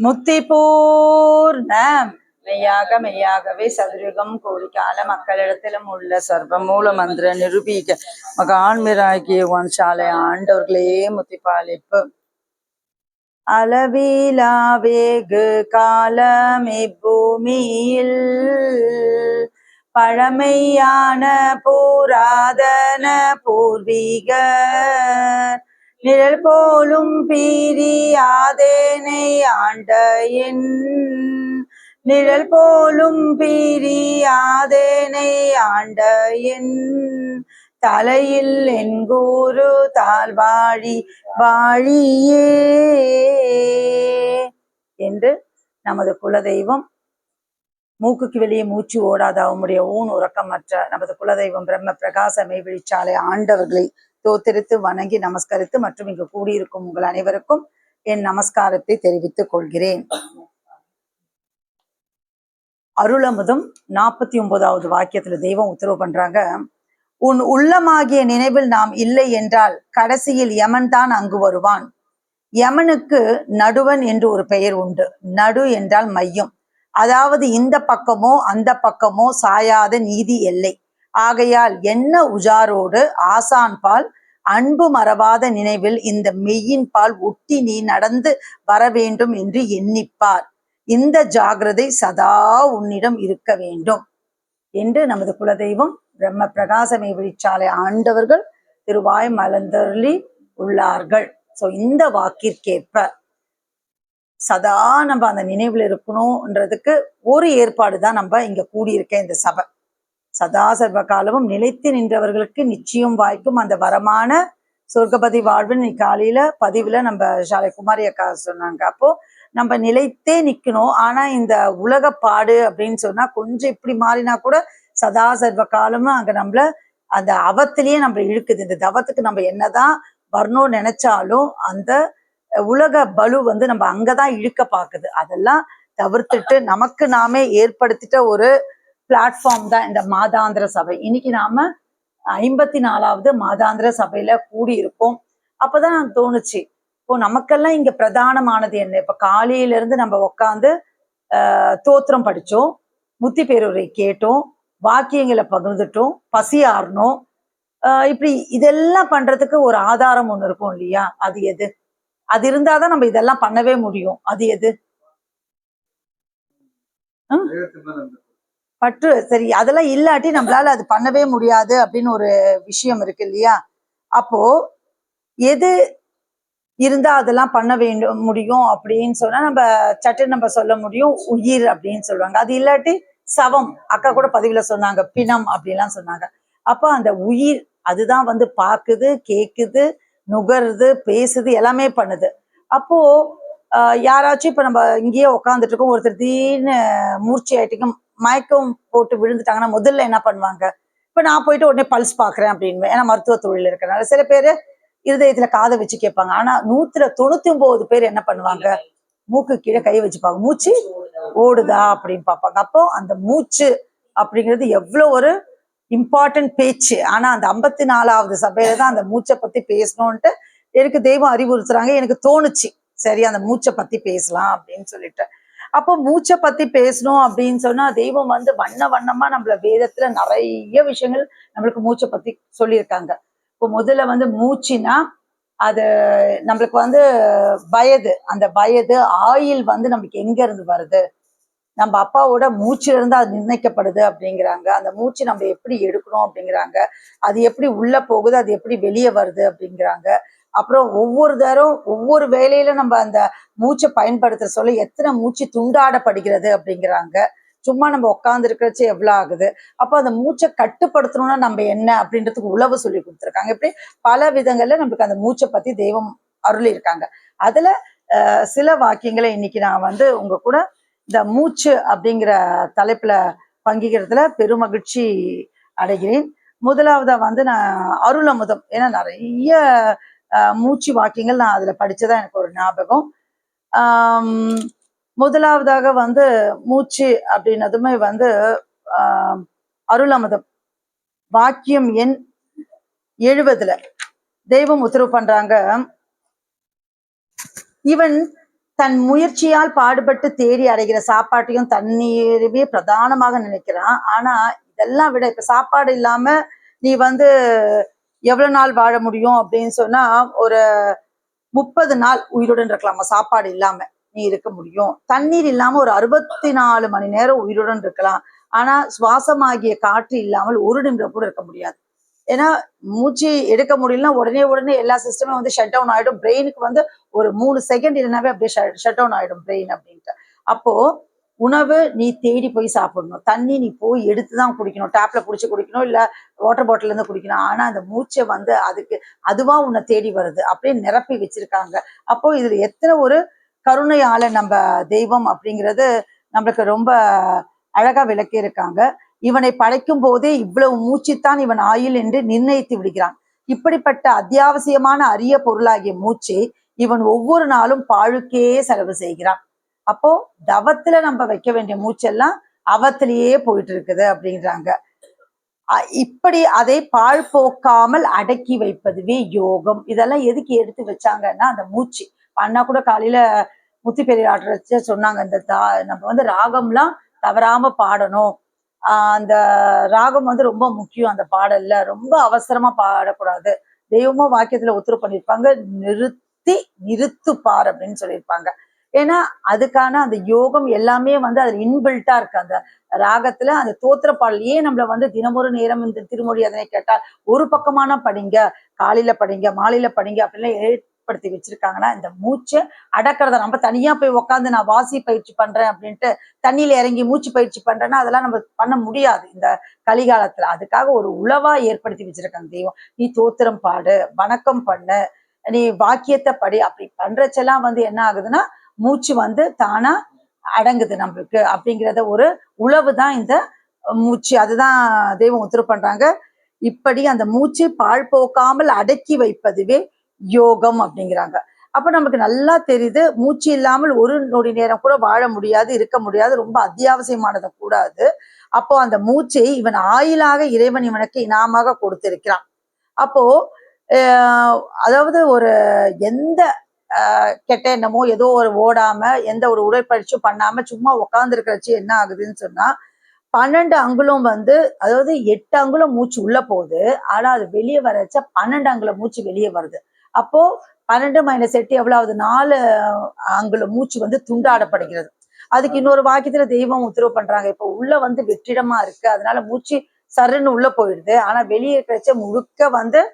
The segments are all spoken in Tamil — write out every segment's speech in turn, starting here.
முத்திபூர்ணம் மெய்யாகவே சதுரகம் கோடிக்கால மக்களிடத்திலும் உள்ள சர்வ மூல மந்திர நிரூபிக்க மகான்மிராகிய சாலை ஆண்டவர்களே முத்திப்பாலிப்பு. அளவிலா வேகு காலம் இப்பூமியில் பழமையான புராதன பூர்வீக நிழல் போலும் பீரியாதேனை ஆண்ட என் நிழல் போலும் பீரியாதேனை ஆண்ட என் தலையில் என் குரு தாழ்வாழி வாழியே என்று நமது குலதெய்வம் மூக்குக்கு வெளியே மூச்சு ஓடாத அவனுடைய ஊன் உறக்கமற்ற நமது குலதெய்வம் பிரம்ம பிரகாச மெய்விழிச்சாலை ஆண்டவர்களை தோத்தரித்து வணங்கி நமஸ்கரித்து மற்றும் இங்கு கூடியிருக்கும் உங்கள் அனைவருக்கும் என் நமஸ்காரத்தை தெரிவித்துக் கொள்கிறேன். அருளமுதம் 49வது வாக்கியத்துல தெய்வம் உத்தரவு பண்றாங்க, உன் உள்ளமாகிய நினைவில் நாம் இல்லை என்றால் கடைசியில் யமன் தான் அங்கு வருவான். யமனுக்கு நடுவன் என்று ஒரு பெயர் உண்டு. நடு என்றால் மையம், அதாவது இந்த பக்கமோ அந்த பக்கமோ சாயாத நீதி எல்லை. ஆகையால் என்ன உஜாரோடு ஆசான் பால் அன்பு மறவாத நினைவில் இந்த மெய்யின் பால் ஒட்டி நீ நடந்து வர வேண்டும் என்று எண்ணிப்பார். இந்த ஜாகிரதை சதா உன்னிடம் இருக்க வேண்டும் என்று நமது குலதெய்வம் பிரம்ம பிரகாசமே விழிச்சாலை ஆண்டவர்கள் திருவாய் மலர்ந்தருளி உள்ளார்கள். சோ இந்த வாக்கிற்கேற்ப சதா நம்ம அந்த நினைவுல இருக்கணும்ன்றதுக்கு ஒரு ஏற்பாடு தான் நம்ம இங்க கூடியிருக்க இந்த சபை. சதா சர்வ காலமும் நிலைத்து நின்றவர்களுக்கு நிச்சயம் வாய்க்கும் அந்த வரமான சொர்க்கபதி வாழ்வுன்னு காலையில பதிவுல நம்ம ஷாலை குமாரி அக்கா சொன்னாங்க. அப்போ நம்ம நிலைத்தே நிக்கணும். ஆனா இந்த உலக பாடு அப்படின்னு சொன்னா கொஞ்சம் இப்படி மாறினா கூட சதா சர்வ காலமும் அங்க நம்மள அந்த அவத்திலேயே நம்ம இழுக்குது. இந்த தவத்துக்கு நம்ம என்னதான் வரணும்னு நினைச்சாலும் அந்த உலக பலு நம்ம அங்கதான் இழுக்க பாக்குது. அதெல்லாம் தவிர்த்துட்டு நமக்கு நாமே ஏற்படுத்திட்ட ஒரு பிளாட்ஃபார்ம் தான் இந்த மாதாந்திர சபை. இன்னைக்கு நாம 54வது மாதாந்திர சபையில கூடி இருக்கோம். அப்பதான் நான் தோணுச்சு, இப்போ நமக்கெல்லாம் இங்க பிரதானமானது என்ன? இப்ப காலையில இருந்து நம்ம உட்காந்து தோத்திரம் படிச்சோம், முத்தி பேருரை கேட்டோம், வாக்கியங்களை பகிர்ந்துட்டோம், பசி ஆறணும். இப்படி இதெல்லாம் பண்றதுக்கு ஒரு ஆதாரம் ஒண்ணு இருக்கும் இல்லையா? அது எது? அது இருந்தாதான் நம்ம இதெல்லாம் பண்ணவே முடியும். அது எது? பற்று. சரி, அதெல்லாம் இல்லாட்டி நம்மளால அது பண்ணவே முடியாது அப்படின்னு ஒரு விஷயம் இருக்கு இல்லையா? அப்போ எது இருந்தா அதெல்லாம் பண்ண வேண்டும் முடியும் அப்படின்னு சொன்னா நம்ம சட்டு நம்ம சொல்ல முடியும், உயிர் அப்படின்னு சொல்லுவாங்க. அது இல்லாட்டி சவம், அக்கா கூட பதிவுல சொன்னாங்க, பிணம் அப்படின்லாம் சொன்னாங்க. அப்போ அந்த உயிர் அதுதான் பாக்குது, கேக்குது, நுகருது, பேசுது, எல்லாமே பண்ணுது. அப்போ யாராச்சும் இப்ப நம்ம இங்கேயே உட்காந்துட்டு இருக்கோம், ஒருத்தர் திடீர்னு மூர்ச்சி ஆயிட்டுங்க மயக்கம் போட்டு விழுந்துட்டாங்கன்னா முதல்ல என்ன பண்ணுவாங்க? இப்ப நான் போயிட்டு உடனே பல்ஸ் பாக்குறேன் அப்படின்னு, ஏன்னா மருத்துவ தொழில் இருக்கிறனால. சில பேரு இருதயத்துல காதை வச்சு கேட்பாங்க. ஆனா 199 பேர் என்ன பண்ணுவாங்க? மூக்கு கீழே கை வச்சுப்பாங்க, மூச்சு ஓடுதா அப்படின்னு பார்ப்பாங்க. அப்போ அந்த மூச்சு அப்படிங்கிறது எவ்வளவு ஒரு இம்பார்ட்டன்ட் பேச்சு. ஆனா அந்த 54வது சபையில தான் அந்த மூச்சை பத்தி பேசணும்ட்டு எனக்கு தெய்வம் அறிவுறுத்துறாங்க. எனக்கு தோணுச்சு, சரி அந்த மூச்சை பத்தி பேசலாம் அப்படின்னு சொல்லிட்டு. அப்போ மூச்சை பத்தி பேசணும் அப்படின்னு சொன்னா தெய்வம் வண்ண வண்ணமா நம்மள வேதத்துல நிறைய விஷயங்கள் நம்மளுக்கு மூச்சை பத்தி சொல்லியிருக்காங்க. இப்போ முதல்ல மூச்சுனா அது நம்மளுக்கு வயது, அந்த வயது ஆயுள் நம்மளுக்கு எங்க இருந்து வருது? நம்ம அப்பாவோட மூச்சுல இருந்து அது நிர்ணயிக்கப்படுது அப்படிங்கிறாங்க. அந்த மூச்சு நம்ம எப்படி எடுக்கணும் அப்படிங்கிறாங்க. அது எப்படி உள்ள போகுது, அது எப்படி வெளியே வருது அப்படிங்கிறாங்க. அப்புறம் ஒவ்வொரு தரம் ஒவ்வொரு வேலையில நம்ம அந்த மூச்சை பயன்படுத்த சொல்ல எத்தனை மூச்சு துண்டாடப்படுகிறது அப்படிங்கிறாங்க. சும்மா நம்ம உட்கார்ந்து இருக்கிறச்சு எவ்வளவு ஆகுது. அப்போ அந்த மூச்சை கட்டுப்படுத்தணும்னா நம்ம என்ன அப்படின்றதுக்கு உளவு சொல்லி கொடுத்துருக்காங்க. இப்படி பல விதங்கள்ல நம்மளுக்கு அந்த மூச்சை பத்தி தெய்வம் அருளி இருக்காங்க. அதுல சில வாக்கியங்களை இன்னைக்கு நான் உங்க கூட இந்த மூச்சு அப்படிங்கிற தலைப்புல பங்கிக்கிறதுல பெருமகிழ்ச்சி அடைகிறேன். முதலாவதா நான் அருளமுதம், ஏன்னா நிறைய மூச்சு வாக்கியங்கள் நான் அதுல படிச்சதான் எனக்கு ஒரு ஞாபகம். முதலாவதாக மூச்சு அப்படின்னதுமே அருளமுதம் வாக்கியம் எண் 70 தெய்வம் உத்தரவு பண்றாங்க, இவன் தன் முயற்சியால் பாடுபட்டு தேடி அடைகிற சாப்பாட்டையும் தண்ணீருமே பிரதானமாக நினைக்கிறான். ஆனா இதெல்லாம் விட இப்ப சாப்பாடு இல்லாம நீ எவ்வளவு நாள் வாழ முடியும் அப்படின்னு சொன்னா, ஒரு 30 நாள் உயிருடன் இருக்கலாமா சாப்பாடு இல்லாம நீ இருக்க முடியும். தண்ணீர் இல்லாம ஒரு 64 மணி நேரம் உயிருடன் இருக்கலாம். ஆனா சுவாசமாகிய காற்று இல்லாமல் ஒரு நிமிடம் கூட இருக்க முடியாது. ஏன்னா மூச்சு எடுக்க முடியலன்னா உடனே எல்லா சிஸ்டமும் ஷட் டவுன் ஆயிடும். பிரெயினுக்கு ஒரு 3 செகண்ட் இல்லைனாவே அப்படியே ஷட் டவுன் ஆயிடும் பிரெயின் அப்படின்ட்டு. அப்போ உணவு நீ தேடி போய் சாப்பிடணும். தண்ணி நீ போய் எடுத்துதான் குடிக்கணும். டேப்ல புடிச்சு குடிக்கணும், இல்ல வாட்டர் பாட்டில் இருந்து குடிக்கணும். ஆனா அந்த மூச்சை அதுக்கு அதுவா உன்னை தேடி வருது, அப்படியே நிரப்பி வச்சிருக்காங்க. அப்போ இதுல எத்தனை ஒரு கருணையால நம்ம தெய்வம் அப்படிங்கிறது நம்மளுக்கு ரொம்ப அழகா விளக்கி இருக்காங்க. இவனை படைக்கும் போதே இவ்வளவு மூச்சுத்தான் இவன் ஆயுள் என்று நிர்ணயித்து விடுகிறான். இப்படிப்பட்ட அத்தியாவசியமான அரிய பொருளாகிய மூச்சை இவன் ஒவ்வொரு நாளும் பாழுக்கே செலவு செய்கிறான். அப்போ தவத்துல நம்ம வைக்க வேண்டிய மூச்செல்லாம் அவத்திலேயே போயிட்டு இருக்குது அப்படின்றாங்க. இப்படி அதை பாழ் போக்காமல் அடக்கி வைப்பதுவே யோகம். இதெல்லாம் எதுக்கு எடுத்து வச்சாங்கன்னா அந்த மூச்சு. அண்ணா கூட காலையில முத்தி பெரியாற்ற சொன்னாங்க, இந்த நம்ம ராகம்லாம் தவறாம பாடணும். அந்த ராகம் ரொம்ப முக்கியம். அந்த பாடல்ல ரொம்ப அவசரமா பாடக்கூடாது. தெய்வமும் வாக்கியத்துல உத்தரவு பண்ணிருப்பாங்க, நிறுத்துப்பார் அப்படின்னு சொல்லியிருப்பாங்க. ஏன்னா அதுக்கான அந்த யோகம் எல்லாமே அதுல இன்பில்ட்டா இருக்கு. அந்த ராகத்துல அந்த தோத்திர பாடல் ஏன் நம்மள தினமொரு நேரம் இந்த திருமொழி அதனை கேட்டால் ஒரு பக்கமான படிங்க, காலையில படிங்க, மாலையில படிங்க அப்படின்லாம் ஏற்படுத்தி வச்சிருக்காங்கன்னா, இந்த மூச்சை அடக்கிறத நம்ம தனியா போய் உட்காந்து நான் வாசி பயிற்சி பண்றேன் அப்படின்ட்டு தண்ணியில இறங்கி மூச்சு பயிற்சி பண்றேன்னா அதெல்லாம் நம்ம பண்ண முடியாது இந்த கலிகாலத்துல. அதுக்காக ஒரு உளவா ஏற்படுத்தி வச்சிருக்காங்க தெய்வம். நீ தோத்திரம் பாடு, வணக்கம் பண்ணு, நீ வாக்கியத்தை படி. அப்படி பண்றச்செல்லாம் என்ன ஆகுதுன்னா மூச்சு தானா அடங்குது நம்மளுக்கு அப்படிங்கிறத ஒரு உளவு தான் இந்த மூச்சு. அதுதான் தெய்வம் உத்தரவு பண்றாங்க. இப்படி அந்த மூச்சு பாழ் போக்காமல் அடக்கி வைப்பதுவே யோகம் அப்படிங்கிறாங்க. அப்ப நமக்கு நல்லா தெரியுது, மூச்சு இல்லாமல் ஒரு நொடி நேரம் கூட வாழ முடியாது, இருக்க முடியாது, ரொம்ப அத்தியாவசியமானது கூடாது. அப்போ அந்த மூச்சை இவன் ஆயுளாக இறைவன் இவனுக்கு இனாமாக கொடுத்திருக்கிறான். அப்போ அதாவது ஒரு எந்த கெட்ட எண்ணமோ ஏதோ ஒரு ஓடாம எந்த ஒரு உடற்பயிற்சியும் பண்ணாம சும்மா உட்கார்ந்து இருக்கிறச்சு என்ன ஆகுதுன்னு சொன்னா, 12 அங்குலம் அதாவது 8 அங்குலம் மூச்சு உள்ள போகுது. ஆனா அது வெளியே வரச்ச 12 அங்குலம் மூச்சு வெளியே வருது. அப்போ 12 - 8 எவ்வளவு? 4 அங்குலம் மூச்சு துண்டாடப்படுகிறது. அதுக்கு இன்னொரு வாக்கியத்துல தெய்வம் உத்தரவு பண்றாங்க, இப்ப உள்ள வெற்றிடமா இருக்கு, அதனால மூச்சு சருன்னு உள்ள போயிடுது. ஆனா வெளியே இருக்கிறச்ச முழுக்க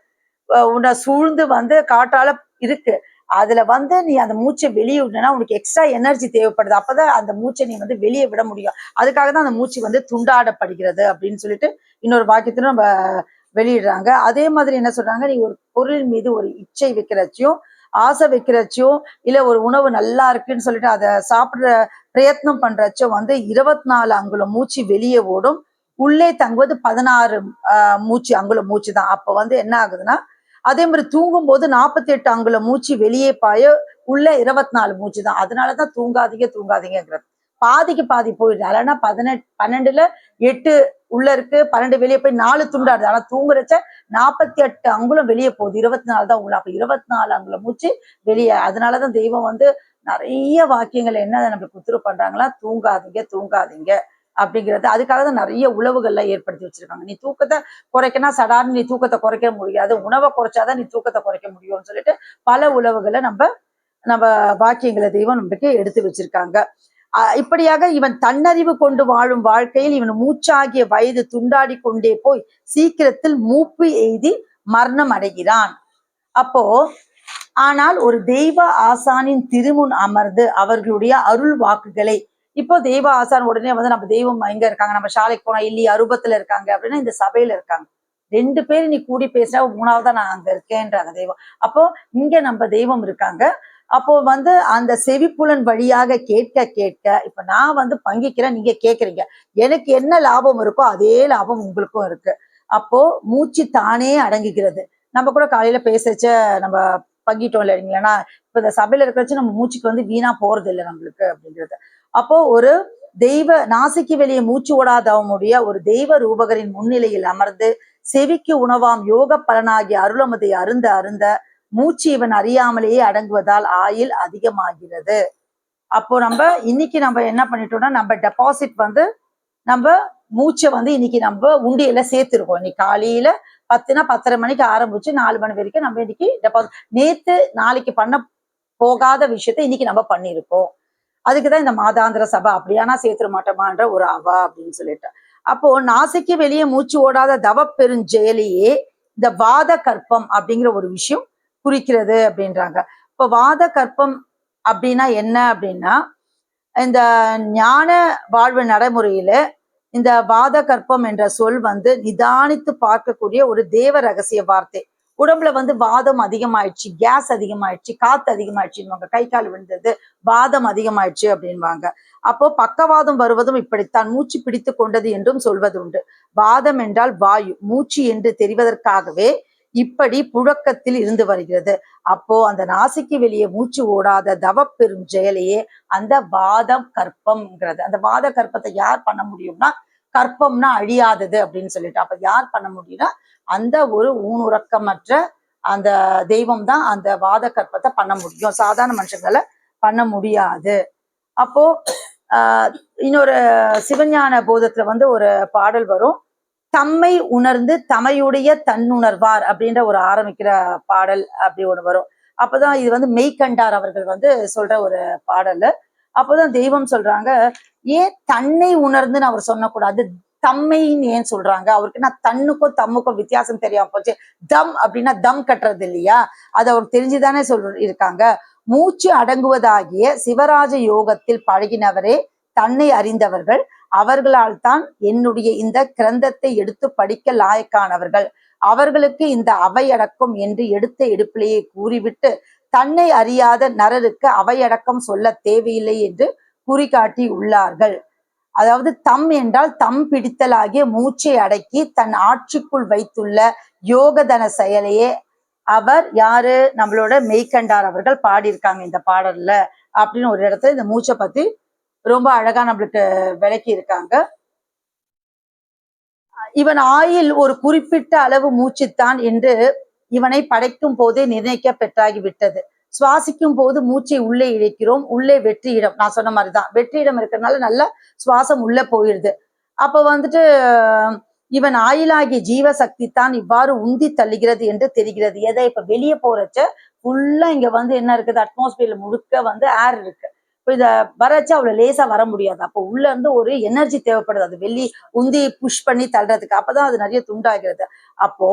உன்னை சூழ்ந்து காற்றால இருக்கு. அதுல நீ அந்த மூச்சை வெளியே விடனா உனக்கு எக்ஸ்ட்ரா எனர்ஜி தேவைப்படுது. அப்பதான் அந்த மூச்சை நீ வெளியே விட முடியும். அதுக்காக தான் அந்த மூச்சு துண்டாடப்படுகிறது அப்படின்னு சொல்லிட்டு இன்னொரு வாக்கியத்துல நம்ம வெளியிடுறாங்க. அதே மாதிரி என்ன சொல்றாங்க, நீ ஒரு பொருள் மீது ஒரு இச்சை வைக்கிறச்சியும் ஆசை வைக்கிறச்சியும் இல்ல ஒரு உணவு நல்லா இருக்குன்னு சொல்லிட்டு அதை சாப்பிடுற பிரயத்னம் பண்றச்சோ 24 அங்குலம் மூச்சு வெளியே ஓடும். உள்ளே தங்குவது 16 மூச்சு அங்குலம் மூச்சு தான். அப்ப என்ன ஆகுதுன்னா, அதே மாதிரி தூங்கும் போது 48 அங்குல மூச்சு வெளியே பாய, உள்ள 24 மூச்சு தான். அதனாலதான் தூங்காதீங்கிறது. பாதிக்கு பாதி போயிடுது. அதனால 12ல 8 உள்ள இருக்கு, 12 வெளியே போய் 4 துண்டாடுது. ஆனா தூங்குறச்ச 48 அங்குலம் வெளியே போகுது, 24 தான் உள்ள. அப்ப 24 அங்குலம் மூச்சு வெளியே. அதனாலதான் தெய்வம் நிறைய வாக்கியங்கள் என்ன நம்மளுக்கு உத்தரவு பண்றாங்களா, தூங்காதீங்க அப்படிங்கிறது. அதுக்காக தான் நிறைய உழவுகள்லாம் ஏற்படுத்தி வச்சிருக்காங்க. நீ தூக்கத்தை குறைக்கனா சடார்னு நீ தூக்கத்தை குறைக்க முடியாது, உணவை குறைச்சாதான் நீ தூக்கத்தை குறைக்க முடியும்னு சொல்லிட்டு பல உழவுகளை நம்ம வாக்கியங்களை தெய்வம் நம்மளுக்கு எடுத்து வச்சிருக்காங்க. இப்படியாக இவன் தன்னறிவு கொண்டு வாழும் வாழ்க்கையில் இவன் மூச்சாகிய வயது துண்டாடி கொண்டே போய் சீக்கிரத்தில் மூப்பு எய்தி மரணம் அடைகிறான். அப்போ ஆனால் ஒரு தெய்வ ஆசானின் திருமுன் அமர்ந்து அவர்களுடைய அருள் வாக்குகளை, இப்போ தெய்வ ஆசான் உடனே நம்ம தெய்வம் எங்க இருக்காங்க, நம்ம சாலைக்கு போனா இல்லையா அரூபத்துல இருக்காங்க அப்படின்னா இந்த சபையில இருக்காங்க. 2 பேர் நீ கூடி பேசினா 3ஆவதா நான் அங்க இருக்கேன்றாங்க தெய்வம். அப்போ இங்க நம்ம தெய்வம் இருக்காங்க. அப்போ அந்த செவிப்புலன் வழியாக கேட்க கேட்க, இப்ப நான் பங்கிக்கிறேன், நீங்க கேட்கறீங்க, எனக்கு என்ன லாபம் இருக்கோ அதே லாபம் உங்களுக்கும் இருக்கு. அப்போ மூச்சு தானே அடங்குகிறது. நம்ம கூட காலையில பேசச்ச நம்ம பங்கிட்டோம் இல்லைங்களா, இப்ப இந்த சபையில இருக்கிறச்சு நம்ம மூச்சுக்கு வீணா போறது இல்லை நம்மளுக்கு அப்படிங்கிறது. அப்போ ஒரு தெய்வ நாசிக்கு வெளியே மூச்சு ஓடாதவனுடைய ஒரு தெய்வ ரூபகரின் முன்னிலையில் அமர்ந்து செவிக்கு உணவாம் யோக பலனாகிய அருளமதை அருந்த மூச்சு இவன் அறியாமலேயே அடங்குவதால் ஆயுள் அதிகமாகிறது அப்போ நம்ம இன்னைக்கு நம்ம என்ன பண்ணிட்டோம்னா, நம்ம டெபாசிட் வந்து நம்ம மூச்சை வந்து இன்னைக்கு நம்ம உண்டியல சேர்த்திருக்கோம். இன்னைக்கு காலையில 10னா 10:30 மணிக்கு ஆரம்பிச்சு 4 மணி வரைக்கும் நம்ம இன்னைக்கு டெபாசிட், நேத்து நாளைக்கு பண்ண போகாத விஷயத்த இன்னைக்கு நம்ம பண்ணியிருக்கோம். அதுக்குதான் இந்த மாதாந்திர சபை. அப்படியானா சேர்த்துட மாட்டோமான்ற ஒரு அவா அப்படின்னு சொல்லிட்டு. அப்போ நாசிக்கு வெளியே மூச்சு ஓடாத தவ பெருஞ்செயலியே இந்த வாத கற்பம் அப்படிங்கிற ஒரு விஷயம் குறிக்கிறது அப்படின்றாங்க. இப்போ வாத கற்பம் அப்படின்னா என்ன அப்படின்னா, இந்த ஞான வாழ்வு நடைமுறையில இந்த வாத கற்பம் என்ற சொல் வந்து நிதானித்து பார்க்கக்கூடிய ஒரு தேவ ரகசிய வார்த்தை. உடம்புல வந்து வாதம் அதிகமாயிடுச்சு, கேஸ் அதிகமாயிடுச்சு, காத்து அதிகமாயிடுச்சுன்னு, கை கால் விழுந்தது, வாதம் அதிகமாயிடுச்சு அப்படின்வாங்க. அப்போ பக்கவாதம் வருவதும் இப்படித்தான், மூச்சு பிடித்து கொண்டது என்றும் சொல்வது உண்டு. வாதம் என்றால் வாயு, மூச்சு என்று தெரிவதற்காகவே இப்படி புழக்கத்தில் இருந்து வருகிறது. அப்போ அந்த நாசிக்கு வெளியே மூச்சு ஓடாத தவ பெரும் செயலையே அந்த வாதம் கற்பம்ங்கிறது. அந்த வாத கற்பத்தை யார் பண்ண முடியும்னா, கற்பம்னா அழியாதது அப்படின்னு சொல்லிட்டு, அப்ப யார் பண்ண முடியும்னா அந்த ஒரு ஊனுறக்கமற்ற அந்த தெய்வம் தான் அந்த வாத கற்பத்தை பண்ண முடியும். சாதாரண மனுஷங்களை பண்ண முடியாது. அப்போ இன்னொரு சிவஞான போதத்துல வந்து ஒரு பாடல் வரும், தம்மை உணர்ந்து தமையுடைய தன்னுணர்வார் அப்படின்ற ஒரு ஆரம்பிக்கிற பாடல் அப்படி ஒண்ணு வரும். அப்பதான் இது வந்து மெய்கண்டார் அவர்கள் வந்து சொல்ற ஒரு பாடல். அப்போதான் தெய்வம் சொல்றாங்க, ஏன் தன்னை உணர்ந்துன்னு அவர் சொல்லக்கூடாது, தம்மைன்னு ஏன் சொல்றாங்க? அவருக்கு நான் தன்னுக்கும் தம்முக்கும் வித்தியாசம் தெரியாம போச்சு. தம் அப்படின்னா தம் கட்டுறது இல்லையா, அது அவருக்கு தெரிஞ்சுதானே இருக்காங்க. மூச்சு அடங்குவதாகிய சிவராஜ யோகத்தில் பழகினவரே தன்னை அறிந்தவர்கள், அவர்களால் தான் என்னுடைய இந்த கிரந்தத்தை எடுத்து படிக்க லாயக்கானவர்கள். அவர்களுக்கு இந்த அவையடக்கம் என்று எடுத்த எடுப்பிலேயே கூறிவிட்டு, தன்னை அறியாத நரருக்கு அவையடக்கம் சொல்ல தேவையில்லை என்று குறிகாட்டி உள்ளார்கள். அதாவது தம் என்றால் தம் பிடித்தலாகிய மூச்சை அடக்கி தன் ஆட்சிக்குள் வைத்துள்ள யோகதன செயலையே அவர் யாரு, நம்மளோட மெய்கண்டார் அவர்கள் பாடியிருக்காங்க இந்த பாடல்ல அப்படின்னு ஒரு இடத்துல இந்த மூச்சை பத்தி ரொம்ப அழகா நம்மளுக்கு விளக்கி இருக்காங்க. இவன் ஆயில் ஒரு குறிப்பிட்ட அளவு மூச்சுத்தான் என்று இவனை படைக்கும் போதே நிர்ணயிக்க பெற்றாகி விட்டது. சுவாசிக்கும் போது மூச்சை உள்ளே இழைக்கிறோம், உள்ளே வெற்றியிடம், நான் சொன்ன மாதிரிதான் வெற்றியிடம் இருக்கிறதுனால நல்ல சுவாசம் உள்ள போயிடுது. அப்ப வந்துட்டு இவன் ஆயிலாகிய ஜீவசக்தி தான் இவ்வாறு உந்தி தள்ளுகிறது என்று தெரிகிறது. எதை இப்ப வெளியே போறச்ச ஃபுல்லா இங்க வந்து என்ன இருக்குது, அட்மாஸ்பியர்ல முழுக்க வந்து ஏர் இருக்கு. இப்போ இத வரச்சு அவ்வளவு லேசா வர முடியாது. அப்போ உள்ள இருந்து ஒரு எனர்ஜி தேவைப்படுது, அது வெளி உந்தி புஷ் பண்ணி தள்ளுறதுக்கு. அப்பதான் அது நிறைய துண்டாகிறது. அப்போ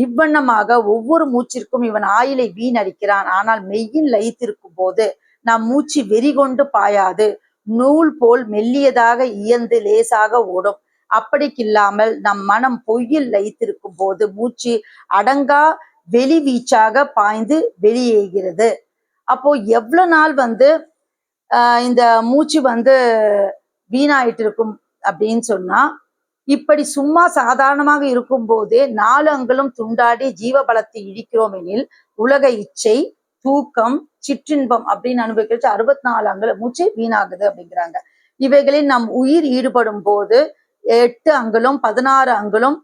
இவ்வண்ணமாக ஒவ்வொரு மூச்சிற்கும் இவன் ஆயிலை வீணடிக்கிறான். ஆனால் மெய்யின் லயித்திருக்கும் போது நாம் மூச்சு வெறி கொண்டு பாயாது, நூல் போல் மெல்லியதாக இயந்து லேசாக ஓடும். அப்படிக்கில்லாமல் நம் மனம் பொய்யில் லயித்திருக்கும் போது மூச்சு அடங்கா வெளி வீச்சாக பாய்ந்து வெளியேகிறது. அப்போ எவ்வளவு நாள் வந்து இந்த மூச்சு வந்து வீணாயிட்டு இருக்கும் அப்படின்னு சொன்னா, இப்படி சும்மா சாதாரணமாக இருக்கும் போதே 4 அங்களும் துண்டாடி ஜீவபலத்தை இழிக்கிறோம் எனில் உலக இச்சை, தூக்கம், சிற்றின்பம் அப்படின்னு அனுபவிக்கிறது 64 அங்குல மூச்சு வீணாகுது அப்படிங்கிறாங்க. இவைகளில் நம் உயிர் ஈடுபடும் போது 8 அங்குலம் 16 அங்குலம்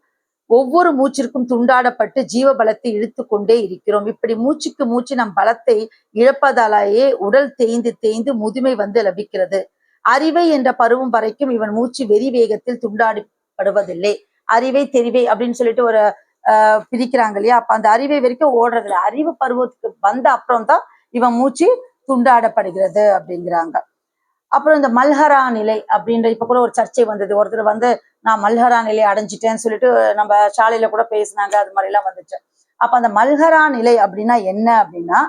ஒவ்வொரு மூச்சிற்கும் துண்டாடப்பட்டு ஜீவபலத்தை இழுத்து கொண்டே இருக்கிறோம். இப்படி மூச்சுக்கு மூச்சு நம் பலத்தை இழப்பதாலேயே உடல் தேய்ந்து தேய்ந்து முதுமை வந்து லபிக்கிறது. அறிவை என்ற பருவம் வரைக்கும் இவன் மூச்சு வெறி வேகத்தில் துண்டாடப்படுவதில்லை. அறிவை தெரிவை அப்படின்னு சொல்லிட்டு ஒரு பிரிக்கிறாங்க இல்லையா, அப்ப அந்த அறிவை வரைக்கும் ஓடுறது இல்லை. அறிவு பருவத்துக்கு வந்த அப்புறம் தான் இவன் மூச்சு துண்டாடப்படுகிறது அப்படிங்கிறாங்க. அப்புறம் இந்த மல்ஹரா நிலை அப்படின்ற, இப்ப கூட ஒரு சர்ச்சை வந்தது, ஒருத்தர் வந்து நான் மல்ஹரா நிலை அடைஞ்சிட்டேன்னு சொல்லிட்டு நம்ம சாலையில கூட பேசினாங்க, அது மாதிரி எல்லாம் வந்துச்சு. அப்ப அந்த மல்ஹரா நிலை அப்படின்னா என்ன அப்படின்னா,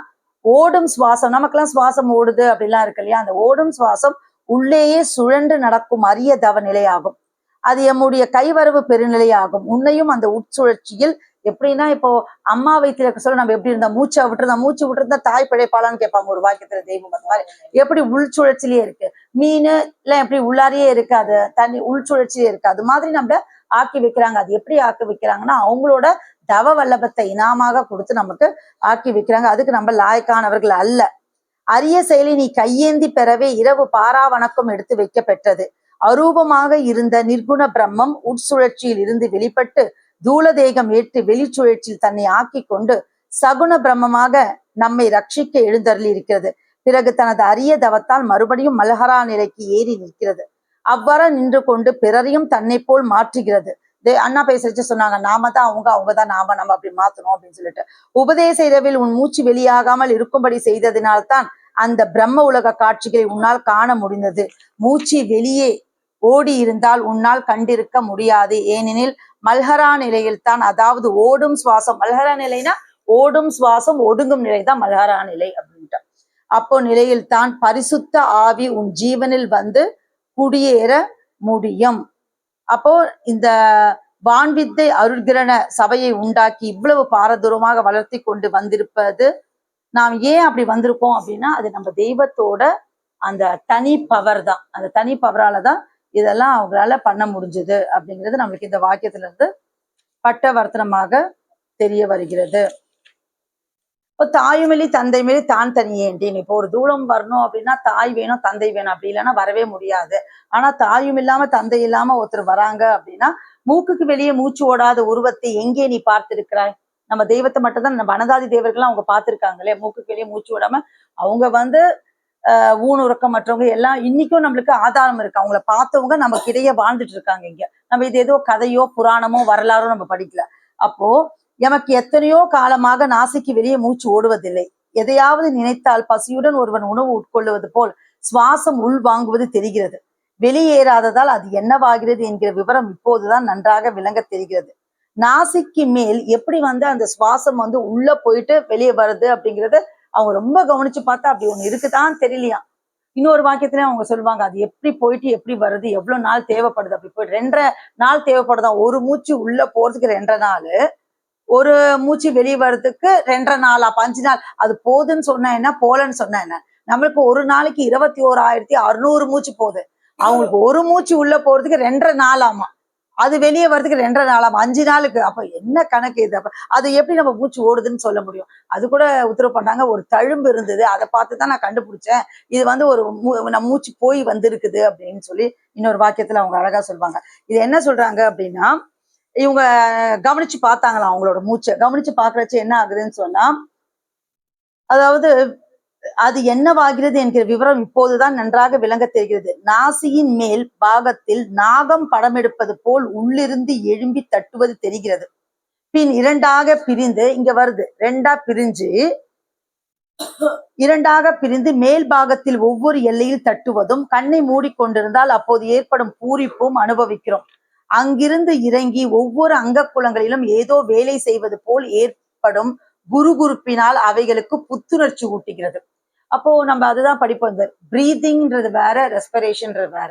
ஓடும் சுவாசம், நமக்கெல்லாம் சுவாசம் ஓடுது அப்படிலாம் இருக்கு இல்லையா, அந்த ஓடும் சுவாசம் உள்ளேயே சுழன்று நடக்கும் அரிய தவ நிலையாகும். அது எம்முடைய கைவரவு பெருநிலையாகும். உன்னையும் அந்த உட்சுழற்சியில் எப்படின்னா, இப்போ அம்மா வயிற்றுல இருக்க சொல்ல நம்ம எப்படி இருந்தா மூச்சை விட்டுருந்தா, மூச்சு விட்டுருந்தா தாய் பிழைப்பாளான்னு கேட்பாங்க ஒரு வாக்கியத்துல தெய்வம். அந்த மாதிரி எப்படி உள்சுழற்சிலேயே இருக்கு, மீன் எல்லாம் எப்படி உள்ளாரியே இருக்கு, அது தண்ணி உள்சுழற்சியே இருக்கு, அது மாதிரி நம்ம ஆக்கி வைக்கிறாங்க. அது எப்படி ஆக்கி வைக்கிறாங்கன்னா, அவங்களோட தவ வல்லபத்தை இனாமாக கொடுத்து நமக்கு ஆக்கி வைக்கிறாங்க. அதுக்கு நம்ம லாயக்கானவர்கள் அல்ல. அரிய செயலை நீ கையேந்தி பெறவே இரவு பாராவணக்கம் எடுத்து வைக்க பெற்றது. அரூபமாக இருந்த நிர்குண பிரம்மம் உட்சுழற்சியில் இருந்து வெளிப்பட்டு தூளதேகம் ஏற்று வெளிச்சுழற்சியில் தன்னை ஆக்கி கொண்டு சகுன பிரம்மமாக நம்மை ரட்சிக்க எழுந்தருளி இருக்கிறது. பிறகு தனது அரிய தவத்தால் மறுபடியும் மல்ஹரா நிலைக்கு ஏறி நிற்கிறது. அவ்வாறு நின்று கொண்டு பிறரையும் தன்னை போல் மாற்றுகிறது. அண்ணா பேசுறச்சு சொன்னாங்க, நாம தான் அவங்க, அவங்கதான் நாம, நம்ம அப்படி மாத்தணும் அப்படின்னு சொல்லிட்டு. உபதேச இரவில் உன் மூச்சு வெளியாகாமல் இருக்கும்படி செய்ததினால்தான் அந்த பிரம்ம உலக காட்சிகளை உன்னால் காண முடிந்தது. மூச்சு வெளியே ஓடி இருந்தால் உன்னால் கண்டிருக்க முடியாது. ஏனெனில் மல்ஹரா நிலையில் தான், அதாவது ஓடும் சுவாசம், மல்ஹரா நிலைனா ஓடும் சுவாசம் ஒடுங்கும் நிலை தான் மல்ஹரா நிலை அப்படின்ட்டு. அப்போ நிலையில் தான் பரிசுத்த ஆவி உன் ஜீவனில் வந்து குடியேற முடியும். அப்போ இந்த வான்வித்தை அருள்கிரண சபையை உண்டாக்கி இவ்வளவு பாரதூரமாக வளர்த்தி கொண்டு வந்திருப்பது, நாம் ஏன் அப்படி வந்திருக்கோம் அப்படின்னா, அது நம்ம தெய்வத்தோட அந்த தனி பவர் தான். அந்த தனி பவரால தான் இதெல்லாம் அவங்களால பண்ண முடிஞ்சது அப்படிங்கிறது நம்மளுக்கு இந்த வாக்கியத்துல இருந்து பட்டவர்த்தனமாக தெரிய வருகிறது. இப்போ தாயுமிலி தந்தை மிலி தான் தனியேண்டின். இப்போ ஒரு தூளம் வரணும் அப்படின்னா தாய் வேணும் தந்தை வேணும், அப்படி இல்லைன்னா வரவே முடியாது. ஆனா தாயும் இல்லாம தந்தை இல்லாம ஒருத்தர் வராங்க அப்படின்னா, மூக்குக்கு வெளியே மூச்சு ஓடாத உருவத்தை எங்கே நீ பார்த்திருக்கிறாய்? நம்ம தெய்வத்தை மட்டும்தான், நம்ம அனதாதி தேவர்கள்லாம் அவங்க பார்த்திருக்காங்களே, மூக்குக்கு வெளியே மூச்சு ஓடாம அவங்க வந்து ஊனுறக்கம் மற்றவங்க எல்லாம் இன்னைக்கும் நம்மளுக்கு ஆதாரம் இருக்கு. அவங்கள பார்த்தவங்க நமக்கு இடையே வாழ்ந்துட்டு இருக்காங்க இங்க. நம்ம இது ஏதோ கதையோ புராணமோ வரலாறோ நம்ம படிக்கல. அப்போ எமக்கு எத்தனையோ காலமாக நாசிக்கு வெளியே மூச்சு ஓடுவதில்லை. எதையாவது நினைத்தால் பசியுடன் ஒருவன் உணவு உட்கொள்ளுவது போல் சுவாசம் உள் வாங்குவது தெரிகிறது. வெளியேறாததால் அது என்னவாகிறது என்கிற விவரம் இப்போதுதான் நன்றாக விளங்க தெரிகிறது. நாசிக்கு மேல் எப்படி வந்து அந்த சுவாசம் வந்து உள்ள போயிட்டு வெளியே வருது அப்படிங்கிறது அவங்க ரொம்ப கவனிச்சு பார்த்தா அப்படி ஒண்ணு இருக்குதான் தெரியலையா. இன்னொரு வாக்கியத்திலே அவங்க சொல்லுவாங்க, அது எப்படி போயிட்டு எப்படி வருது, எவ்வளவு நாள் தேவைப்படுது, அப்படி போயிட்டு 2.5 நாள் தேவைப்படுதான். ஒரு மூச்சு உள்ள போறதுக்கு 2.5 நாள், ஒரு மூச்சு வெளியே வர்றதுக்கு 2.5 நாள், அப்ப 5 நாள். அது போதுன்னு சொன்ன என்ன, போலன்னு சொன்ன என்ன? நம்மளுக்கு ஒரு நாளைக்கு 21,600 மூச்சு போகுது. அவங்களுக்கு ஒரு மூச்சு உள்ள போறதுக்கு 2.5 நாள் ஆமா, அது வெளியே வர்றதுக்கு 2.5 நாள் ஆமா, 5 நாளுக்கு. அப்ப என்ன கணக்கு இது? அப்ப அது எப்படி நம்ம மூச்சு ஓடுதுன்னு சொல்ல முடியும்? அது கூட உத்தரவு பண்ணாங்க, ஒரு தழும்பு இருந்தது, அதை பார்த்துதான் நான் கண்டுபிடிச்சேன், இது வந்து ஒரு நம்ம மூச்சு போய் வந்திருக்குது அப்படின்னு சொல்லி இன்னொரு வாக்கியத்துல அவங்க அழகா சொல்லுவாங்க. இது என்ன சொல்றாங்க அப்படின்னா, இவங்க கவனிச்சு பார்த்தாங்களாம் அவங்களோட மூச்சை. கவனிச்சு பாக்குறச்சு என்ன ஆகுதுன்னு சொன்னா, அதாவது அது என்னவாகிறது என்கிற விவரம் இப்போதுதான் நன்றாக விளங்க தெரிகிறது. நாசியின் மேல் பாகத்தில் நாகம் படமெடுப்பது போல் உள்ளிருந்து எழும்பி தட்டுவது தெரிகிறது. பின் 2ஆக பிரிந்து, இங்க வருது 2ஆ பிரிஞ்சு, 2ஆக பிரிந்து மேல் பாகத்தில் ஒவ்வொரு எல்லையில் தட்டுவதும் கண்ணை மூடிக்கொண்டிருந்தால் அப்போது ஏற்படும் பூரிப்பும் அனுபவிக்கிறோம். அங்கிருந்து இறங்கி ஒவ்வொரு அங்கக்குலங்களிலும் ஏதோ வேலை செய்வது போல் ஏற்படும் குருகுருப்பினால் அவைகளுக்கு புத்துணர்ச்சி ஊட்டுகிறது. அப்போ நம்ம அதுதான் படிப்போம். இந்த பிரீதிங்கிறது வேற, ரெஸ்பிரேஷன்றது வேற,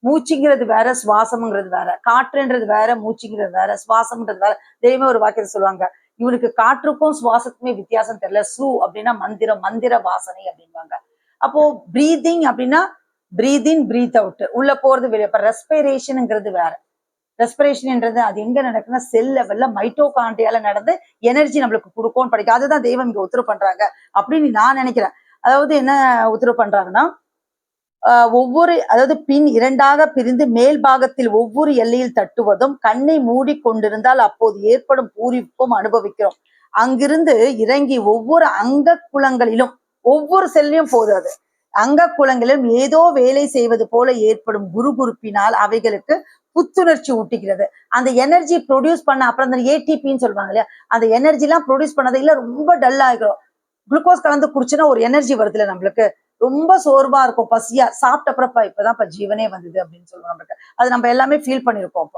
மூச்சுங்கிறது வேற, சுவாசம்ங்கிறது வேற, காற்றுன்றது வேற, மூச்சுங்கிறது வேற, சுவாசம்ன்றது வேற. தெய்வமே ஒரு வாக்கியத்தை சொல்லுவாங்க, இவனுக்கு காற்றுக்கும் சுவாசத்துக்குமே வித்தியாசம் தெரியல. சூ அப்படின்னா மந்திரம், மந்திர வாசனை அப்படின்வாங்க. அப்போ பிரீதிங் அப்படின்னா பிரீத் இன் பிரீத் அவுட், உள்ள போறது வெளியே. இப்ப ரெஸ்பிரேஷனுங்கிறது வேற. ரெஸ்பிரேஷன்ன்றது அது எங்க நடக்குன்னா செல் லெவல்ல மைட்டோகாண்ட்ரியால நடந்து எனர்ஜி நம்மளுக்கு கொடுக்கும்னு படிக்க. அதுதான் தெய்வம் இங்க உத்தரவு பண்றாங்க அப்படின்னு நான் நினைக்கிறேன். அதாவது என்ன உத்தரவு பண்றாங்கன்னா, அதாவது பின் 2ஆக பிரிந்து மேல் பாகத்தில் ஒவ்வொரு எல்லையில் தட்டுவதும் கண்ணை மூடி கொண்டிருந்தால் அப்போது ஏற்படும் பூரிப்பும் அனுபவிக்கிறோம். அங்கிருந்து இறங்கி ஒவ்வொரு அங்க குலங்களிலும், ஒவ்வொரு செல்லையும் போது, அது அங்க குலங்களிலும் ஏதோ வேலை செய்வது போல ஏற்படும் குருகுருப்பினால் அவைகளுக்கு புத்துணர்ச்சி ஊட்டுகிறது. அந்த எனர்ஜி ப்ரொடியூஸ் பண்ண அப்புறம் அந்த ஏடிபின்னு சொல்லுவாங்க இல்லையா, அந்த எனர்ஜி எல்லாம் ப்ரொடியூஸ் பண்ணது இல்ல, ரொம்ப டல் ஆகிடும். குளுக்கோஸ் கலந்து குடிச்சுன்னா ஒரு எனர்ஜி வருது இல்ல நம்மளுக்கு, ரொம்ப சோர்வா இருக்கும், பசியா, சாப்பிட்ட அப்புறம் இப்பதான் ஜீவனே வந்தது அப்படின்னு சொல்லுவோம் நம்மளுக்கு. அது நம்ம எல்லாமே ஃபீல் பண்ணிருப்போம்.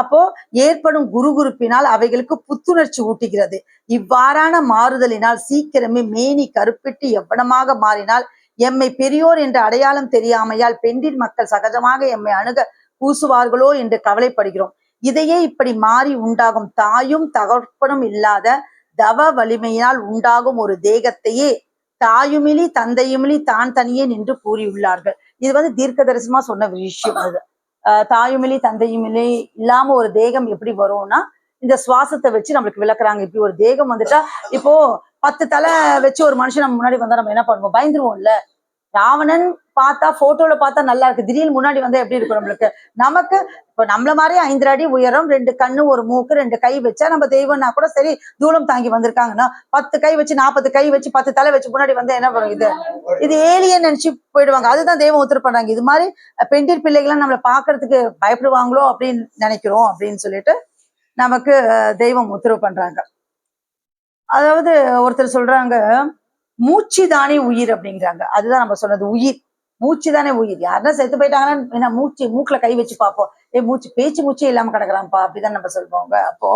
அப்போ ஏற்படும் குருகுருப்பினால் அவைகளுக்கு புத்துணர்ச்சி ஊட்டுகிறது. இவ்வாறான மாறுதலினால் சீக்கிரமே மேனி கருப்பிட்டு எவ்வளமாக மாறினால் எம்மை பெரியோர் என்ற அடையாளம் தெரியாமையால் பெண்டின் மக்கள் சகஜமாக எம்மை அணுக பூசுவார்களோ என்று கவலைப்படுகிறோம். இதையே இப்படி மாறி உண்டாகும் தாயும் தகப்பனும் இல்லாத தவ வலிமையினால் உண்டாகும் ஒரு தேகத்தையே தாயுமிலி தந்தையுமிலி தான் தனியே நின்று கூறியுள்ளார்கள். இது வந்து தீர்க்க தரிசனமா சொன்ன விஷயம். அது தாயுமிலி தந்தையுமிலி இல்லாம ஒரு தேகம் எப்படி வரும்னா, இந்த சுவாசத்தை வச்சு நம்மளுக்கு விளக்குறாங்க. இப்படி ஒரு தேகம் வந்துட்டா, இப்போ 10 தலை வச்சு ஒரு மனுஷன் நம்ம முன்னாடி வந்தா நம்ம என்ன பண்ணுவோம்? பயந்துருவோம்ல. ராவணன் பார்த்தா போட்டோல பார்த்தா நல்லா இருக்கு, திடீர்னு முன்னாடி வந்தா எப்படி இருக்கும் நம்மளுக்கு? நமக்கு இப்ப நம்மள மாதிரி 5 அடி உயரம், 2 கண்ணு, ஒரு மூக்கு, 2 கை வச்சா நம்ம தெய்வம்னா கூட சரி, தூளம் தாங்கி வந்திருக்காங்கன்னா 10 கை வச்சு 40 கை வச்சு 10 தலை வச்சு முன்னாடி வந்தா என்ன பண்ணும்? இது ஏலியன் நினைச்சு போயிடுவாங்க. அதுதான் தெய்வம் உத்தரவு பண்றாங்க. இது மாதிரி பெண்டிர் பிள்ளைகள்லாம் நம்மளை பாக்குறதுக்கு பயப்படுவாங்களோ அப்படின்னு நினைக்கிறோம் அப்படின்னு சொல்லிட்டு நமக்கு தெய்வம் உத்தரவு பண்றாங்க. அதாவது ஒருத்தர் சொல்றாங்க, மூச்சு தானே உயிர் அப்படிங்கிறாங்க. அதுதான் நம்ம சொன்னது, உயிர். மூச்சு தானே உயிர். யாருன்னா செத்து போயிட்டாங்கன்னா என்ன, மூக்குல கை வச்சு பார்ப்போம், மூச்சு மூச்சே இல்லாம கிடக்குறான்ப்பா அப்படிதான் நம்ம சொல்லுவோங்க. அப்போ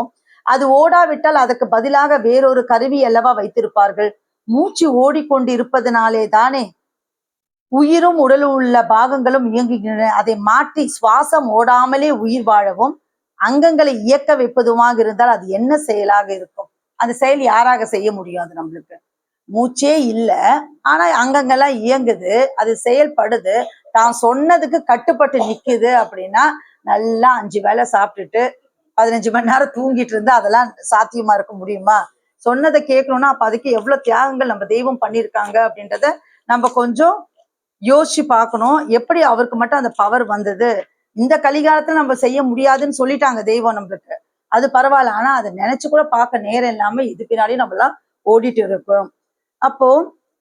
அது ஓடாவிட்டால் அதற்கு பதிலாக வேறொரு கருவி அல்லவா வைத்திருப்பார்கள். மூச்சு ஓடிக்கொண்டு இருப்பதனாலே தானே உயிரும் உடலில் உள்ள பாகங்களும் இயங்குகின்றன. அதை மாற்றி சுவாசம் ஓடாமலே உயிர் வாழவும் அங்கங்களை இயக்க வைப்பதுமாக இருந்தால் அது என்ன செயலாக இருக்கும்? அந்த செயல் யாராக செய்ய முடியும்? அது நம்மளுக்கு மூச்சே இல்ல, ஆனா அங்கங்கெல்லாம் இயங்குது, அது செயல்படுது, தான் சொன்னதுக்கு கட்டுப்பட்டு நிக்குது அப்படின்னா நல்லா 5 வேளை சாப்பிட்டுட்டு 15 மணி நேரம் தூங்கிட்டு இருந்தா அதெல்லாம் சாத்தியமா இருக்க முடியுமா? சொன்னதை கேட்கணும்னா அப்ப அதுக்கு எவ்வளவு தியாகங்கள் நம்ம தெய்வம் பண்ணியிருக்காங்க அப்படின்றத நம்ம கொஞ்சம் யோசிச்சு பார்க்கணும். எப்படி அவருக்கு மட்டும் அந்த பவர் வந்தது? இந்த கலிகாலத்துல நம்ம செய்ய முடியாதுன்னு சொல்லிட்டாங்க தெய்வம் நம்மளுக்கு, அது பரவாயில்ல. ஆனா அதை நினைச்சு கூட பார்க்க நேரம் இல்லாம இது பின்னாடியும் நம்மளாம் ஓடிட்டு இருக்கோம். அப்போ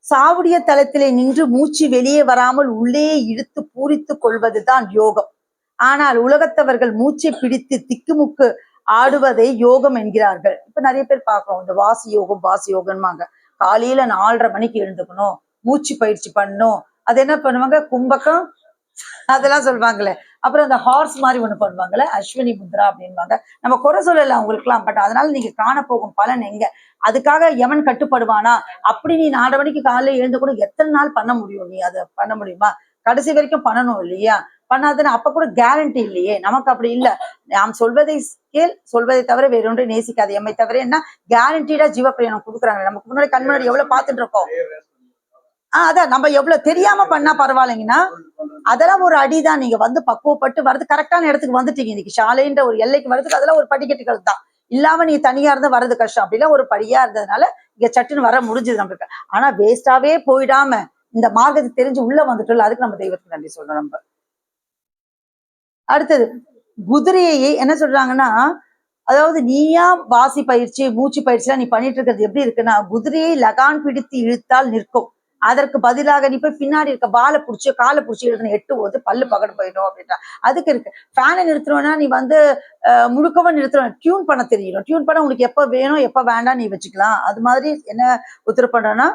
சாவுடைய தளத்திலே நின்று மூச்சு வெளியே வராமல் உள்ளே இழுத்து பூரித்து கொள்வதுதான் யோகம். ஆனால் உலகத்தவர்கள் மூச்சை பிடித்து திக்குமுக்கு ஆடுவதை யோகம் என்கிறார்கள். இப்ப நிறைய பேர் பார்க்கிறோம், இந்த வாசி யோகம்வாங்க. காலையில 4:30 மணிக்கு எழுந்துக்கணும், மூச்சு பயிற்சி பண்ணணும். அது என்ன பண்ணுவாங்க, கும்பகம் அதெல்லாம் சொல்லுவாங்களே. அப்புறம் அந்த ஹார்ஸ் மாதிரி ஒண்ணு பண்ணுவாங்கல்ல, அஸ்வினி முத்ரா அப்படின்வாங்க. நம்ம குறை சொல்லல அவங்களுக்கு எல்லாம், பட் அதனால நீங்க காண போகும் பலன் எங்க? அதுக்காக எவன் கட்டுப்படுவானா? அப்படி நீ 4 மணிக்கு காலையில எழுந்து கூட எத்தனை நாள் பண்ண முடியும்? நீ அதை பண்ண முடியுமா? கடைசி வரைக்கும் பண்ணணும் இல்லையா? பண்ணாதுன்னு அப்ப கூட கேரண்டி இல்லையே. நமக்கு அப்படி இல்ல. நாம் சொல்வதை கேள், சொல்வதை தவிர வேறொன்றை நேசிக்காது, எம்மை தவிர என்ன கேரண்டீடா ஜீவப்பிரயாணம் கொடுக்குறாங்க. நமக்கு முன்னாடி கண் முன்னாடி எவ்வளவு பார்த்துட்டு இருக்கோம். அதான் நம்ம எவ்வளவு தெரியாம பண்ணா பரவாயில்லைங்கன்னா அதெல்லாம் ஒரு அடிதான். நீங்க வந்து பக்குவப்பட்டு வரது கரெக்டான இடத்துக்கு வந்துட்டீங்க. இன்னைக்கு சாலைன்ற ஒரு எல்லைக்கு வர்றதுக்கு அதெல்லாம் ஒரு படிக்கட்டுகள் தான். இல்லாம நீ தனியா இருந்தா வர்றது கஷ்டம். அப்படிலாம் ஒரு படியா இருந்ததுனால இங்க சட்டுன்னு வர முடிஞ்சது நம்மளுக்கு. ஆனா வேஸ்டாவே போயிடாம இந்த மார்க்கத்தை தெரிஞ்சு உள்ள வந்துட்டோம்ல, அதுக்கு நம்ம தெய்வத்துக்கு நன்றி சொல்றோம். நம்ம அடுத்தது குதிரையை என்ன சொல்றாங்கன்னா, அதாவது நீயா வாசி பயிற்சி மூச்சு பயிற்சி எல்லாம் நீ பண்ணிட்டு இருக்கிறது எப்படி இருக்குன்னா, குதிரையை லகான் பிடித்து இழுத்தால் நிற்கும், அதற்கு பதிலாக நீ போய் பின்னாடி இருக்க பாலை பிடிச்சி காலை பிடிச்சி எழுதுன 8 போது பல்லு பகடு போயிடும் அப்படின்றா. அதுக்கு இருக்கு. ஃபேனை நிறுத்துறோம்னா நீ வந்து முழுக்கவும் நிறுத்துறோம், டியூன் பண்ண தெரியணும். டியூன் பண்ண உனக்கு எப்ப வேணும் எப்ப வேண்டாம் நீ வச்சுக்கலாம். அது மாதிரி என்ன உத்தரவு பண்றோம்னா,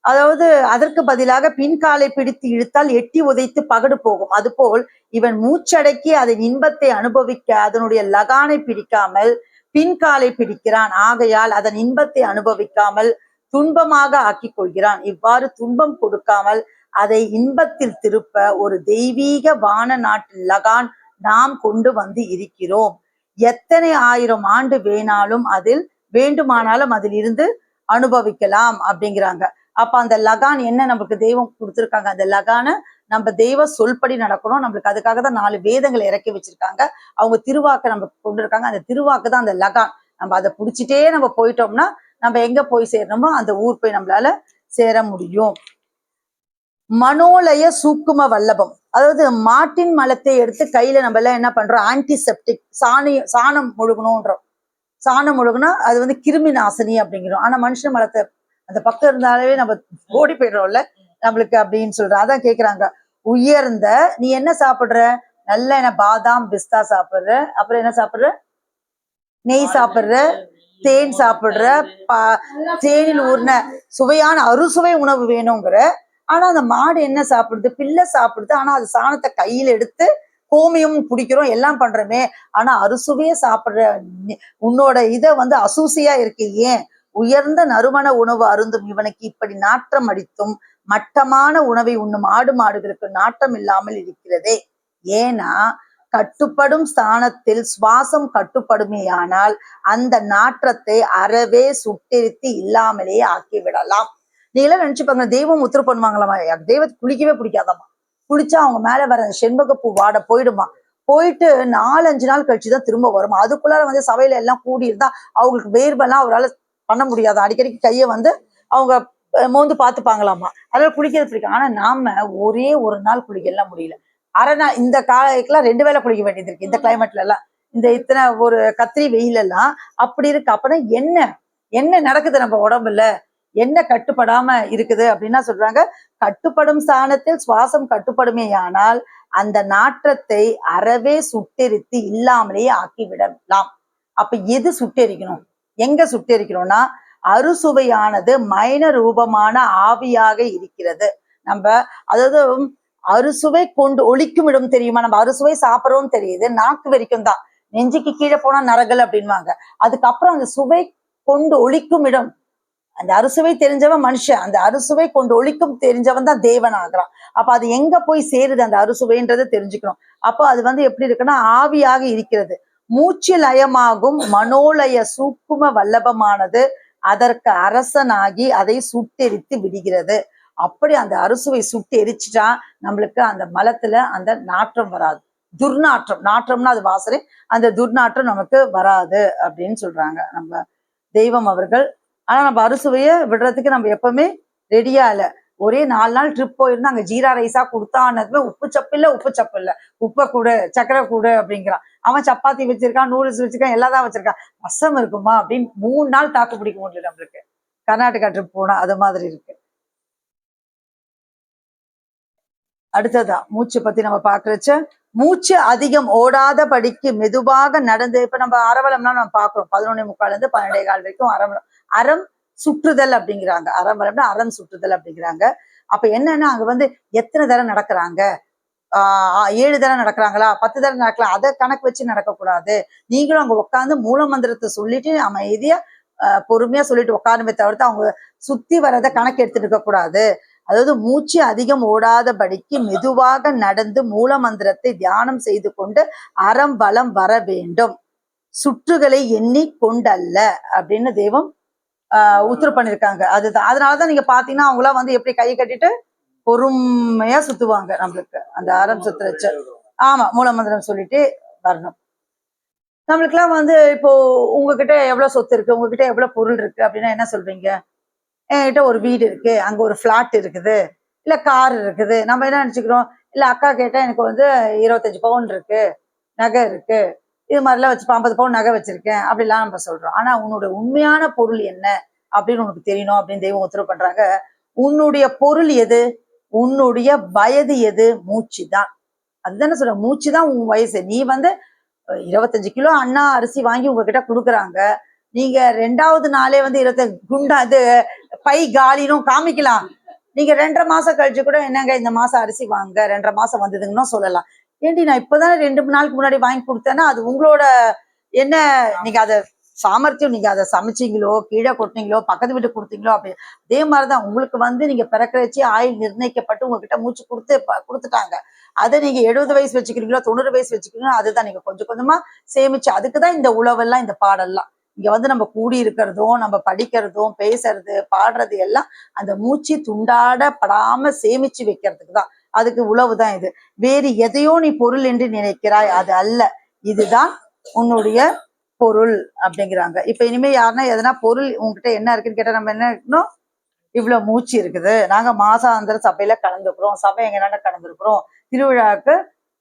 அதாவது அதற்கு பதிலாக பின்காலை பிடித்து இழுத்தால் எட்டி உதைத்து பகடு போகும். அதுபோல் இவன் மூச்சடக்கி அதன் இன்பத்தை அனுபவிக்க அதனுடைய லகானை பிடிக்காமல் பின்காலை பிடிக்கிறான். ஆகையால் அதன் இன்பத்தை அனுபவிக்காமல் துன்பமாக ஆக்கிக் கொள்கிறான். இவ்வாறு துன்பம் கொடுக்காமல் அதை இன்பத்தில் திருப்ப ஒரு தெய்வீக வான நாட்டில் லகான் நாம் கொண்டு வந்து இருக்கிறோம். எத்தனை 1000 ஆண்டு வேண்டுமானாலும் அதில் இருந்து அனுபவிக்கலாம் அப்படிங்கிறாங்க. அப்ப அந்த லகான் என்ன நமக்கு தெய்வம் கொடுத்திருக்காங்க, அந்த லகான நம்ம தெய்வ சொல்படி நடக்கணும். நம்மளுக்கு அதுக்காக தான் 4 வேதங்களை இறக்கி வச்சிருக்காங்க. அவங்க திருவாக்க நம்ம கொண்டு இருக்காங்க. அந்த திருவாக்கு தான் அந்த லகான். நம்ம அதை பிடிச்சிட்டே நம்ம போயிட்டோம்னா நம்ம எங்க போய் சேரணுமோ அந்த ஊர் போய் நம்மளால சேர முடியும். மனோலய சூக்கும வல்லபம், அதாவது மாட்டின் மலத்தை எடுத்து கையில நம்ம எல்லாம் என்ன பண்றோம், ஆன்டிசெப்டிக் சாணம் முழுகணும்ன்றோம். சாணம் முழுகுனா அது வந்து கிருமி நாசினி அப்படிங்கிறோம். ஆனா மனுஷன் மலத்தை அந்த பக்கம் இருந்தாலே நம்ம ஓடி போயிடுறோம்ல நம்மளுக்கு அப்படின்னு சொல்றோம். அதான் கேக்குறாங்க, உயர்ந்த நீ என்ன சாப்பிடுற, நல்ல என்ன பாதாம் பிஸ்தா சாப்பிடுற, அப்புறம் என்ன சாப்பிடுற, நெய் சாப்பிடுற, தேன் சாப்பிடுற, தேனில் ஊர்ன சுவையான அறுசுவை உணவு வேணுங்கிற. ஆனா அந்த மாடு என்ன சாப்பிடுது, பிள்ளை சாப்பிடுது. ஆனா அது சாணத்தை கையில எடுத்து கோமியம் குடிக்கிறோம், எல்லாம் பண்றோமே. ஆனா அறுசுவைய சாப்பிடுற உன்னோட இதை வந்து அசூசியா இருக்கு. ஏன்? உயர்ந்த நறுமண உணவு அருந்தும் இவனுக்கு இப்படி நாற்றம் அடித்தும் மட்டமான உணவை உண்ணும் ஆடு மாடுகளுக்கு நாட்டம் இல்லாமல் இருக்கிறதே. ஏன்னா கட்டுப்படும் ஸ்தானத்தில் சுவாசம் கட்டுப்படுமேயானால் அந்த நாற்றத்தை அறவே சுட்டெரித்து இல்லாமலே ஆக்கிவிடலாம். நீங்களாம் நினைச்சுப்பாங்க, தெய்வம் உத்தரவு பண்ணுவாங்களாமா, தெய்வத்தை குளிக்கவே பிடிக்காதாமா, குளிச்சா அவங்க மேல வர செண்பகப்பூ வாட போயிடுமா, போயிட்டு 4-5 நாள் கழிச்சுதான் திரும்ப வருமா. அதுக்குள்ளார வந்து சபையில எல்லாம் கூடி இருந்தா அவங்களுக்கு வேர்வெல்லாம் அவரால் பண்ண முடியாது. அடிக்கடிக்கு கையை வந்து அவங்க மோந்து பார்த்துப்பாங்களாமா. அதனால குளிக்கிறது பிடிக்கும். ஆனா நாம ஒரே ஒரு நாள் குளிக்கலாம் முடியல. அரை நாள் இந்த காலைக்கெல்லாம் 2 வேளை குளிக்க வேண்டியது இருக்கு இந்த கிளைமேட்ல எல்லாம். இந்த இத்தனை ஒரு கத்திரி வெயில் எல்லாம் அப்படி இருக்கு. அப்பனா என்ன என்ன நடக்குது நம்ம உடம்புல? என்ன கட்டுப்படாம இருக்குது அப்படின்னா சொல்றாங்க, கட்டுப்படும் ஸ்தானத்தில் சுவாசம் கட்டுப்படுமேயானால் அந்த நாற்றத்தை அறவே சுட்டெரித்து இல்லாமலேயே ஆக்கிவிடலாம். அப்ப எது சுட்டெரிக்கணும்? எங்க சுட்டெரிக்கணும்னா அறுசுவையானது மைன ரூபமான ஆவியாக இருக்கிறது. நம்ம அதாவது அறுசுவை கொண்டு ஒழிக்கும் இடம் தெரியுமா? நம்ம அறுசுவை சாப்பிட்றோம் தெரியுது, நாக்கு வரைக்கும் தான். நெஞ்சுக்கு கீழே போனா நரகல் அப்படின்வாங்க. அதுக்கப்புறம் அந்த சுவை கொண்டு ஒழிக்கும் இடம், அந்த அறுசுவை தெரிஞ்சவன் மனுஷன், அந்த அறுசுவை கொண்டு ஒழிக்கும் தெரிஞ்சவன் தான் தேவன் ஆகிறான். அப்ப அது எங்க போய் சேருது அந்த அறுசுவைன்றதை தெரிஞ்சுக்கணும். அப்போ அது எப்படி இருக்குன்னா ஆவியாக இருக்கிறது. மூச்சு லயமாகும் மனோலய சூக்கும வல்லபமானது அதற்கு அரசனாகி அதை சுட்டெரித்து விடுகிறது. அப்படி அந்த அறுசுவை சுட்டு எரிச்சுட்டா நம்மளுக்கு அந்த மலத்துல அந்த நாற்றம் வராது. துர்நாற்றம், நாற்றம்னா அது வாசனை, அந்த துர்நாற்றம் நமக்கு வராது அப்படின்னு சொல்றாங்க நம்ம தெய்வம் அவர்கள். ஆனா நம்ம அறுசுவைய விடுறதுக்கு நம்ம எப்பவுமே ரெடியா இல்ல. ஒரே 4 நாள் ட்ரிப் போயிருந்தா அங்க ஜீரா ரைஸா கொடுத்தானதுமே உப்பு சப்பு இல்ல, உப்பை கூடு, சக்கரை கூடு அப்படிங்கிறான். அவன் சப்பாத்தி வச்சிருக்கான், நூடுல்ஸ் வச்சிருக்கான், எல்லாம் தான் வச்சிருக்கான். ரசம் இருக்குமா அப்படின்னு 3 நாள் தாக்கு பிடிக்க முடியல நம்மளுக்கு. கர்நாடகா ட்ரிப் போனா அது மாதிரி இருக்கு. அடுத்ததான் மூச்சு பத்தி நம்ம பாக்குறச்ச, மூச்சு அதிகம் ஓடாத படிக்கு மெதுவாக நடந்து, இப்ப நம்ம அரவலம்னா நம்ம பாக்குறோம் 11:45 12:15 வரைக்கும் அரவலம். அறம் சுற்றுதல் அப்படிங்கிறாங்க. அரவலம்னா அறம் சுற்றுதல் அப்படிங்கிறாங்க. அப்ப என்னன்னா அங்க எத்தனை தடவை நடக்கிறாங்க, 7 தடவை நடக்கிறாங்களா, 10 தடவை நடக்கலாம், அதை கணக்கு வச்சு நடக்கக்கூடாது. நீங்களும் அங்க உட்காந்து மூல மந்திரத்தை சொல்லிட்டு அமைதியா பொறுமையா சொல்லிட்டு உட்காருமே தவிர்த்து அவங்க சுத்தி வர்றதை கணக்கு எடுத்துட்டு இருக்க கூடாது. அதாவது மூச்சு அதிகம் ஓடாதபடிக்கு மெதுவாக நடந்து மூல மந்திரத்தை தியானம் செய்து கொண்டு அறம் பலம் வர வேண்டும். சுற்றுகளை எண்ணி கொண்டல்ல அப்படின்னு தெய்வம் உத்தரவு பண்ணிருக்காங்க. அதுதான், அதனாலதான் நீங்க பாத்தீங்கன்னா அவங்களாம் எப்படி கை கட்டிட்டு பொறுமையா சுத்துவாங்க நம்மளுக்கு அந்த அறம் சுத்துறச்ச. ஆமா, மூல மந்திரம் சொல்லிட்டு வரணும். நம்மளுக்குலாம் இப்போ உங்ககிட்ட எவ்வளவு சொத்து இருக்கு, உங்ககிட்ட எவ்வளவு பொருள் இருக்கு அப்படின்னா என்ன சொல்வீங்க? என்கிட்ட ஒரு வீடு இருக்கு, அங்க ஒரு பிளாட் இருக்குது, இல்ல கார் இருக்குது. நம்ம என்ன நினைச்சுக்கிறோம், இல்ல அக்கா கேட்டா எனக்கு 25 பவுன் இருக்கு, நகை இருக்கு, இது மாதிரிலாம் வச்சு 50 பவுன் நகை வச்சிருக்கேன் அப்படிலாம் நம்ம சொல்றோம். ஆனா உன்னோட உண்மையான பொருள் என்ன அப்படின்னு உனக்கு தெரியணும் அப்படின்னு தெய்வம் உத்தரவு பண்றாங்க. உன்னுடைய பொருள் எது? உன்னுடைய வயது எது? மூச்சு தான். அதுதானே சொல்ற, மூச்சு தான் உன் வயசு. நீ 25 கிலோ அண்ணா அரிசி வாங்கி உங்ககிட்ட கொடுக்குறாங்க. நீங்க 2வது நாளே 25 குண்டா இது பை காலினும் காமிக்கலாம். நீங்க 2.5 மாசம் கழிச்சு கூட என்னங்க இந்த மாசம் அரிசி வாங்க 2.5 மாசம் வந்ததுன்னு சொல்லலாம். ஏண்டி நான் இப்பதானே 2 நாளுக்கு முன்னாடி வாங்கி கொடுத்தேன்னா அது உங்களோட என்ன, நீங்க அதை சாமர்த்தியம், நீங்க அதை சமைச்சீங்களோ, கீழே கொட்டினீங்களோ, பக்கத்து வீட்டு கொடுத்தீங்களோ, அப்படி அதே மாதிரிதான் உங்களுக்கு நீங்க பிறக்கறச்சு ஆயுள் நிர்ணயிக்கப்பட்டு உங்ககிட்ட மூச்சு கொடுத்துட்டாங்க. அதை நீங்க 70 வயசு வச்சுக்கிறீங்களோ 90 வயசு வச்சுக்கிறீங்களோ அதுதான் நீங்க கொஞ்சம் கொஞ்சமா சேமிச்சு. அதுக்குதான் இந்த உழவெல்லாம், இந்த பாடெல்லாம். இங்க நம்ம கூடி இருக்கிறதும், நம்ம படிக்கிறதும், பேசுறது, பாடுறது எல்லாம் அந்த மூச்சு துண்டாடப்படாம சேமிச்சு வைக்கிறதுக்கு தான். அதுக்கு உழவுதான் இது. வேறு எதையோ நீ பொருள் என்று நினைக்கிறாய், அது அல்ல. இதுதான் உன்னுடைய பொருள் அப்படிங்கிறாங்க. இப்ப இனிமே யாருன்னா எதனா பொருள் உங்ககிட்ட என்ன இருக்குன்னு கேட்டா நம்ம என்ன இருக்கணும், இவ்வளவு மூச்சு இருக்குது, நாங்க மாசாந்திர சபையில கலந்துக்கிறோம், சபை எங்கனால கலந்துருக்கிறோம், திருவிழாவுக்கு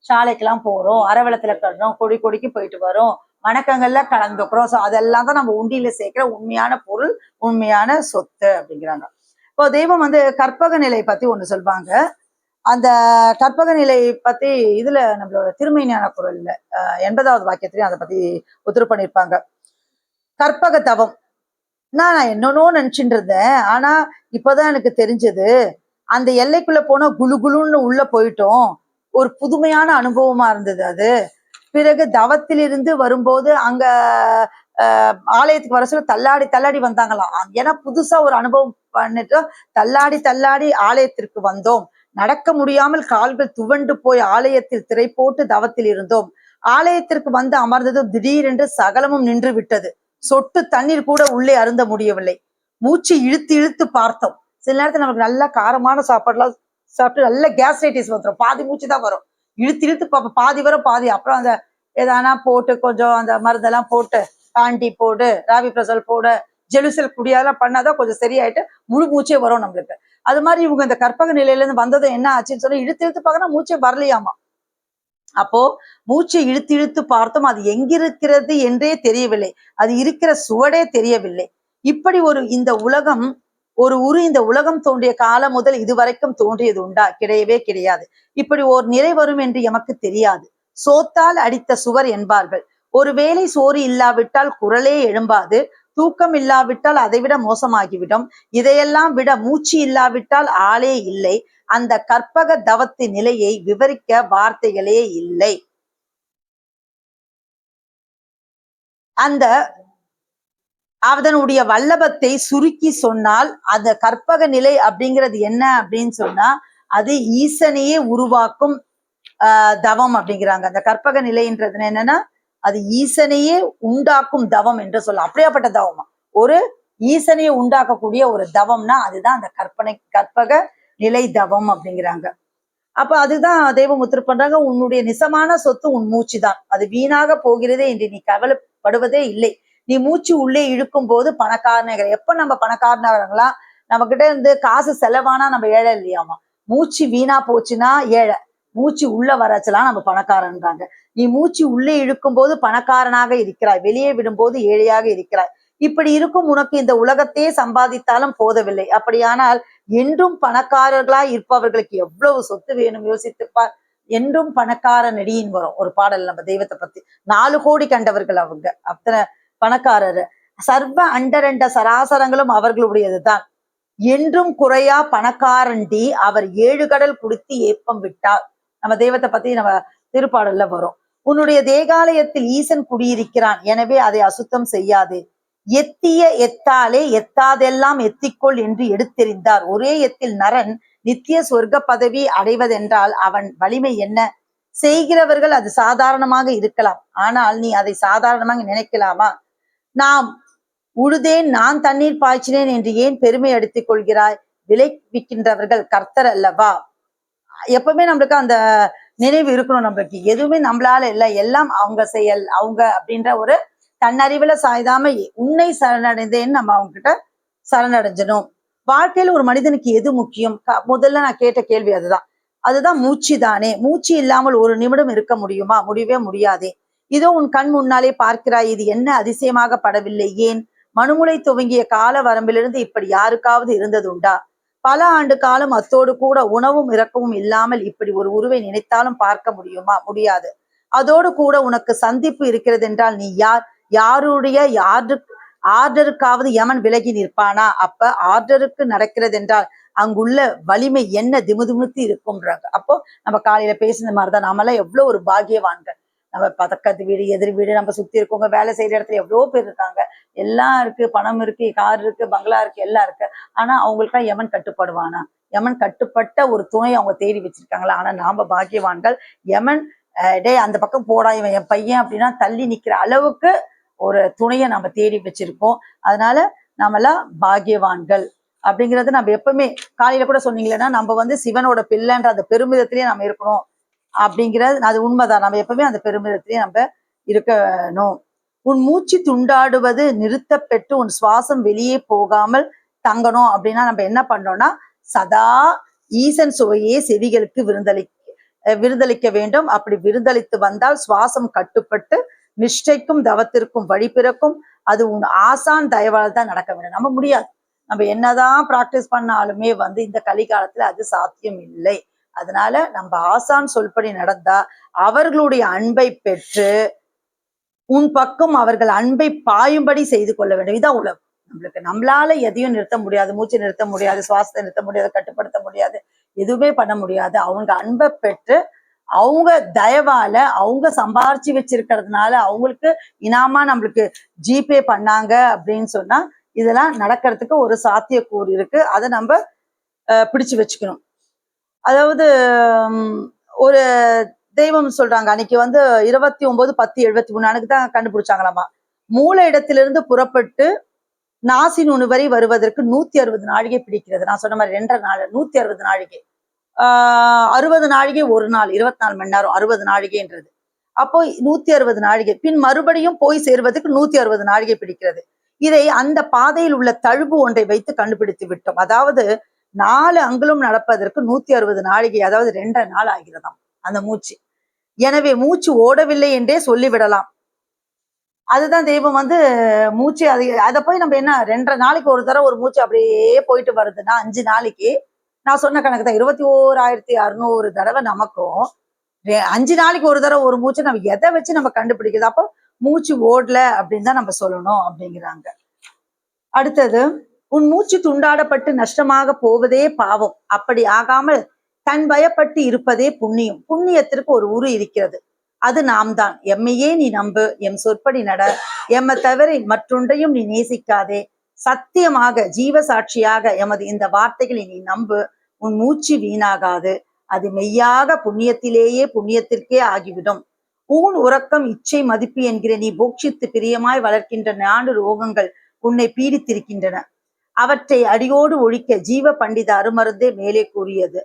சாலைக்கெல்லாம் போறோம், அறவலத்துல கலறோம், கொடிக்கு போயிட்டு வரோம், வணக்கங்கள்ல கலந்துக்கிறோம். ஸோ அதெல்லாம் தான் நம்ம உண்டியில சேர்க்கிற உண்மையான பொருள், உண்மையான சொத்து அப்படிங்கிறாங்க. இப்போ தெய்வம் கற்பக நிலை பத்தி ஒண்ணு சொல்வாங்க. அந்த கற்பக நிலை பத்தி இதுல நம்மளோட திருமைஞான குரல்ல 80வது வாக்கியத்திலையும் அதை பத்தி உத்தரவு பண்ணியிருப்பாங்க. கற்பக தவம் நான் என்னன்னோ நினைச்சுட்டு இருந்தேன், ஆனா இப்பதான் எனக்கு தெரிஞ்சது, அந்த எல்லைக்குள்ள போனா குழு குழுன்னு உள்ள போயிட்டோம். ஒரு புதுமையான அனுபவமா இருந்தது அது. பிறகு தவத்திலிருந்து வரும்போது அங்க ஆலயத்துக்கு வர சொல்ல தள்ளாடி தள்ளாடி வந்தாங்களாம். ஏன்னா புதுசா ஒரு அனுபவம் பண்ணிட்டு தள்ளாடி தள்ளாடி ஆலயத்திற்கு வந்தோம். நடக்க முடியாமல் கால்கள் துவண்டு போய் ஆலயத்தில் திரை போட்டு தவத்தில் இருந்தோம். ஆலயத்திற்கு அமர்ந்ததும் திடீரென்று சகலமும் நின்று விட்டது. சொட்டு தண்ணீர் கூட உள்ளே அருந்த முடியவில்லை. மூச்சு இழுத்து இழுத்து பார்த்தோம். சில நேரத்துல நமக்கு நல்ல காரமான சாப்பாடுலாம் சாப்பிட்டு நல்ல கேஸ்ட்ரைட்டிஸ் வந்துடும், பாதி மூச்சு தான் வரும். இழுத்து இழுத்து பார்ப்போம், பாதி வரும், பாதி அப்புறம் அந்த எதானா போட்டு கொஞ்சம் அந்த மருந்தெல்லாம் போட்டு ஆன்டி போடு, ராபிப்ரசல் போடு, ஜெலுசல் குடியாதெல்லாம் பண்ணாதான் கொஞ்சம் சரியாயிட்டு முழு மூச்சே வரும் நம்மளுக்கு. அது மாதிரி இவங்க இந்த கற்பக நிலையில இருந்து வந்ததும் என்ன ஆச்சுன்னு சொல்லி இழுத்து இழுத்து பார்க்கணும், மூச்சே வரலையாமா. அப்போ மூச்சை இழுத்து இழுத்து பார்த்தோம், அது எங்கிருக்கிறது என்றே தெரியவில்லை, அது இருக்கிற சுவடே தெரியவில்லை. இப்படி இந்த உலகம் இந்த உலகம் தோன்றிய காலம் முதல் இதுவரைக்கும் தோன்றியது உண்டா? கிடையவே கிடையாது. இப்படி ஒரு நிலை வரும் என்று எமக்கு தெரியாது. சோத்தால் அடித்த சுவர் என்பார்கள். ஒருவேளை சோறு இல்லாவிட்டால் குரலே எழும்பாது, தூக்கம் இல்லாவிட்டால் அதைவிட மோசமாகிவிடும், இதையெல்லாம் விட மூச்சு இல்லாவிட்டால் ஆளே இல்லை. அந்த கற்பக தவத்து நிலையை விவரிக்க வார்த்தைகளே இல்லை. அந்த அதனுடைய வல்லபத்தை சுருக்கி சொன்னால் அந்த கற்பக நிலை அப்படிங்கிறது என்ன அப்படின்னு சொன்னா, அது ஈசனையே உருவாக்கும் தவம் அப்படிங்கிறாங்க. அந்த கற்பக நிலைன்றது என்னன்னா, அது ஈசனையே உண்டாக்கும் தவம் என்று சொல்லலாம். அப்படியாப்பட்ட தவமா ஒரு ஈசனையை உண்டாக்கக்கூடிய ஒரு தவம்னா அதுதான் அந்த கற்பக நிலை தவம் அப்படிங்கிறாங்க. அப்ப அதுதான் தெய்வமுத்திர பண்றாங்க, உன்னுடைய நிசமான சொத்து உன் மூச்சு தான், அது வீணாக போகிறதே என்று நீ கவலைப்படுவதே இல்லை. நீ மூச்சு உள்ளே இழுக்கும் போது பணக்காரனர்கள். எப்ப நம்ம பணக்காரனாங்களா? நம்ம கிட்ட இருந்து காசு செலவானா நம்ம ஏழை இல்லையாமா. மூச்சு வீணா போச்சுன்னா ஏழை, மூச்சு உள்ள வரச்சலாம் நம்ம பணக்காரன்றாங்க. நீ மூச்சு உள்ளே இழுக்கும் போது பணக்காரனாக இருக்கிறாய், வெளியே விடும்போது ஏழையாக இருக்கிறாய். இப்படி இருக்கும் உனக்கு இந்த உலகத்தையே சம்பாதித்தாலும் போதவில்லை. அப்படியானால் என்றும் பணக்காரர்களாய் இருப்பவர்களுக்கு எவ்வளவு சொத்து வேணும் யோசித்துப்பார். என்றும் பணக்கார நெடியின் வரும் ஒரு பாடல் நம்ம தெய்வத்தை பத்தி. 4 கோடி கண்டவர்கள் அவங்க, அத்தனை பணக்காரர். சர்வ அண்டரண்ட சராசரங்களும் அவர்களுடையதுதான். என்றும் குறையா பணக்காரண்டி அவர் 7 கடல் குடித்து ஏப்பம் விட்டார். நம்ம தெய்வத்தை பத்தி நம்ம திருப்பாடல்ல வரும். உன்னுடைய தேகாலயத்தில் ஈசன் குடியிருக்கிறான், எனவே அதை அசுத்தம் செய்யாது. எத்திய எத்தாலே எத்தாதெல்லாம் எத்திக்கொள் என்று எடுத்தெறிந்தார். ஒரே எத்தில் நரன் நித்திய சொர்க்க பதவி அடைவதென்றால் அவன் வலிமை என்ன? செய்கிறவர்கள் அது சாதாரணமாக இருக்கலாம், ஆனால் நீ அதை சாதாரணமாக நினைக்கலாமா? நாம் உழுதேன், நான் தண்ணீர் பாய்ச்சினேன் என்று ஏன் பெருமை எடுத்துக் கொள்கிறாய்? விளைவிக்கின்றவர்கள் கர்த்தர் அல்லவா? எப்பவுமே நம்மளுக்கு அந்த நினைவு இருக்கணும். நம்மளுக்கு எதுவுமே நம்மளால இல்லை, எல்லாம் அவங்க செயல், அவங்க அப்படின்ற ஒரு தன்னறிவுல சாய்தாம உன்னை சரணடைந்தேன்னு நம்ம அவங்க கிட்ட சரணடைஞ்சணும். வாழ்க்கையில ஒரு மனிதனுக்கு எது முக்கியம்? முதல்ல நான் கேட்ட கேள்வி அதுதான் மூச்சு தானே. மூச்சு இல்லாமல் ஒரு நிமிடம் இருக்க முடியுமா? முடியவே முடியாதே. இதோ உன் கண் முன்னாலே பார்க்கிறாய், இது என்ன அதிசயமாக படவில்லை? ஏன் மனுமுலை துவங்கிய கால வரம்பிலிருந்து இப்படி யாருக்காவது இருந்தது உண்டா? பல ஆண்டு காலம் அத்தோடு கூட உணவும் இறக்கவும் இல்லாமல் இப்படி ஒரு உருவை நினைத்தாலும் பார்க்க முடியுமா? முடியாது. அதோடு கூட உனக்கு சந்திப்பு இருக்கிறது என்றால் நீ யார்? யாருடைய ஆர்டருக்காவது யமன் விலகி நிற்பானா? அப்ப ஆர்டருக்கு நடக்கிறது என்றால் அங்குள்ள வலிமை என்ன திமுதிமுத்து இருக்கும்ன்றாங்க. அப்போ நம்ம காலையில பேசுன மாதிரிதான் நாமெல்லாம் எவ்வளவு ஒரு பாக்கியவான்கள். நம்ம பக்கத்து வீடு, எதிர் வீடு, நம்ம சுத்தி இருக்கவங்க, வேலை செய்யற இடத்துல எவ்வளவோ பேர் இருக்காங்க. எல்லாம் இருக்கு, பணம் இருக்கு, கார் இருக்கு, பங்களா இருக்கு, எல்லாம் இருக்கு. ஆனா அவங்களுக்கெல்லாம் யமன் கட்டுப்படுவானா? யமன் கட்டுப்பட்ட ஒரு துணை அவங்க தேடி வச்சிருக்காங்களா? ஆனா நாம பாக்கியவான்கள். யமன் அந்த பக்கம் போடா, இவன் என் பையன் அப்படின்னா தள்ளி நிக்கிற அளவுக்கு ஒரு துணையை நம்ம தேடி வச்சிருக்கோம். அதனால நாமெல்லாம் பாக்கியவான்கள் அப்படிங்கிறது நம்ம எப்பவுமே காலையில கூட சொன்னீங்களேன்னா, நம்ம சிவனோட பிள்ளைன்ற அந்த பெருமிதத்திலேயே நம்ம இருக்கணும் அப்படிங்கிறது அது உண்மைதான். நம்ம எப்பவுமே அந்த பெருமிதத்திலேயே நம்ம இருக்கணும். உன் மூச்சு துண்டாடுவது நிறுத்த பெற்று உன் சுவாசம் வெளியே போகாமல் தங்கணும் அப்படின்னா நம்ம என்ன பண்ணோம்னா, சதா ஈசன் சுவையே செவிகளுக்கு விருந்தளிக்க வேண்டும். அப்படி விருந்தளித்து வந்தால் சுவாசம் கட்டுப்பட்டு நிஷ்டைக்கும் தவத்திற்கும் வழி பிறக்கும். அது உன் ஆசான் தயவால் தான் நடக்க வேண்டும். நம்ம முடியாது, நம்ம என்னதான் பிராக்டிஸ் பண்ணாலுமே இந்த கலிகாலத்துல அது சாத்தியம் இல்லை. அதனால நம்ம ஆசான் சொல்படி நடந்தா அவர்களுடைய அன்பை பெற்று உன் பக்கம் அவர்கள் அன்பை பாயும்படி செய்து கொள்ள வேண்டும். இதான் உலகம். நம்மளால எதையும் நிறுத்த முடியாது, மூச்சு நிறுத்த முடியாது, சுவாசத்தை நிறுத்த முடியாது, கட்டுப்படுத்த முடியாது, எதுவுமே பண்ண முடியாது. அவங்க அன்பை பெற்று அவங்க தயவால அவங்க சம்பாரிச்சு வச்சிருக்கிறதுனால அவங்களுக்கு இனாமா நம்மளுக்கு ஜிபே பண்ணாங்க அப்படின்னு சொன்னா இதெல்லாம் நடக்கிறதுக்கு ஒரு சாத்தியக்கூறு இருக்கு. அதை நம்ம பிடிச்சு வச்சுக்கணும். அதாவது ஒரு தெய்வம் சொல்றாங்க, அன்னைக்கு 29/10/73 அன்னைக்கு தான் கண்டுபிடிச்சாங்களாமா. மூல இடத்திலிருந்து புறப்பட்டு நாசி நுனி வரை வருவதற்கு 160 நாழிகை பிடிக்கிறது. நான் சொன்ன மாதிரி 2.5 நாள் 160 நாழிகை. 60 நாழிகை ஒரு நாள், 24 மணி நேரம், 60 நாழிகைன்றது. அப்போ 160 நாழிகை. பின் மறுபடியும் போய் சேர்வதற்கு 160 நாழிகை பிடிக்கிறது. இதை அந்த பாதையில் உள்ள தழுவு ஒன்றை வைத்து கண்டுபிடித்து விட்டோம். அதாவது 4 அங்குலம் நடப்பதற்கு 160 நாழிகை, அதாவது 2.5 நாள் ஆகிறதாம் அந்த மூச்சு. எனவே மூச்சு ஓடவில்லை என்றே சொல்லிவிடலாம். அதுதான் தெய்வம் வந்து மூச்சு அதை போய் நம்ம என்ன 2.5 நாளைக்கு ஒரு தடவை ஒரு மூச்சு அப்படியே போயிட்டு வருதுன்னா 5 நாளைக்கு நான் சொன்ன கணக்கு தான் 21,600 தடவை நமக்கும் 5 நாளைக்கு ஒரு தடவை ஒரு மூச்சு நம்ம எதை வச்சு நம்ம கண்டுபிடிக்குது? அப்போ மூச்சு ஓடல அப்படின்னு தான் நம்ம சொல்லணும் அப்படிங்கிறாங்க. அடுத்தது, உன் மூச்சு துண்டாடப்பட்டு நஷ்டமாக போவதே பாவம், அப்படி ஆகாமல் தன் பயப்பட்டு இருப்பதே புண்ணியம். புண்ணியத்திற்கு ஒரு உரு இருக்கிறது, அது நாம் தான். எம்மையே நீ நம்பு, எம் சொற்படி நட, எம்மை தவிர மற்றொன்றையும் நீ நேசிக்காதே, சத்தியமாக ஜீவ சாட்சியாக எமது இந்த வார்த்தைகளை நீ நம்பு, உன் மூச்சு வீணாகாது, அது மெய்யாக புண்ணியத்திலேயே புண்ணியத்திற்கே ஆகிவிடும். ஊன் உறக்கம் இச்சை மதிப்பு என்கிற நீ போக்ஷித்து பிரியமாய் வளர்க்கின்ற 4 ரோகங்கள் உன்னை பீடித்திருக்கின்றன. அவற்றை அடியோடு ஒழிக்க ஜீவ பண்டித அருமருந்தே மேலே கூறியது.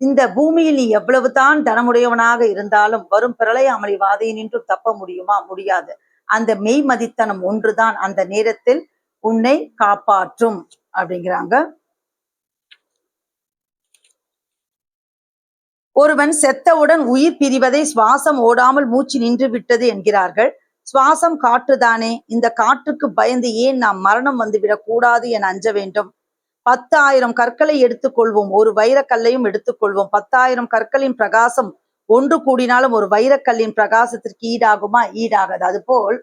இந்த பூமியில் நீ எவ்வளவுதான் தனமுடையவனாக இருந்தாலும் வரும் பிரளய அமளி வாதையினின்றும் தப்ப முடியுமா? முடியாது. அந்த மெய் மதித்தனம் ஒன்றுதான் அந்த நேரத்தில் உன்னை காப்பாற்றும் அப்படிங்கிறாங்க. ஒருவன் செத்தவுடன் உயிர் பிரிவதை சுவாசம் ஓடாமல் மூச்சு நின்று விட்டது என்கிறார்கள். சுவாசம் காற்றுதானே, இந்த காற்றுக்கு பயந்து ஏன் நாம் மரணம் வந்துவிடக் கூடாது என அஞ்ச வேண்டும்? 10,000 கற்களை எடுத்துக்கொள்வோம், ஒரு வைரக்கல்லையும் எடுத்துக்கொள்வோம். 10,000 கற்களின் பிரகாசம் ஒன்று கூடினாலும் ஒரு வைரக்கல்லின் பிரகாசத்திற்கு ஈடாகுமா? ஈடாகாது. அதுபோல்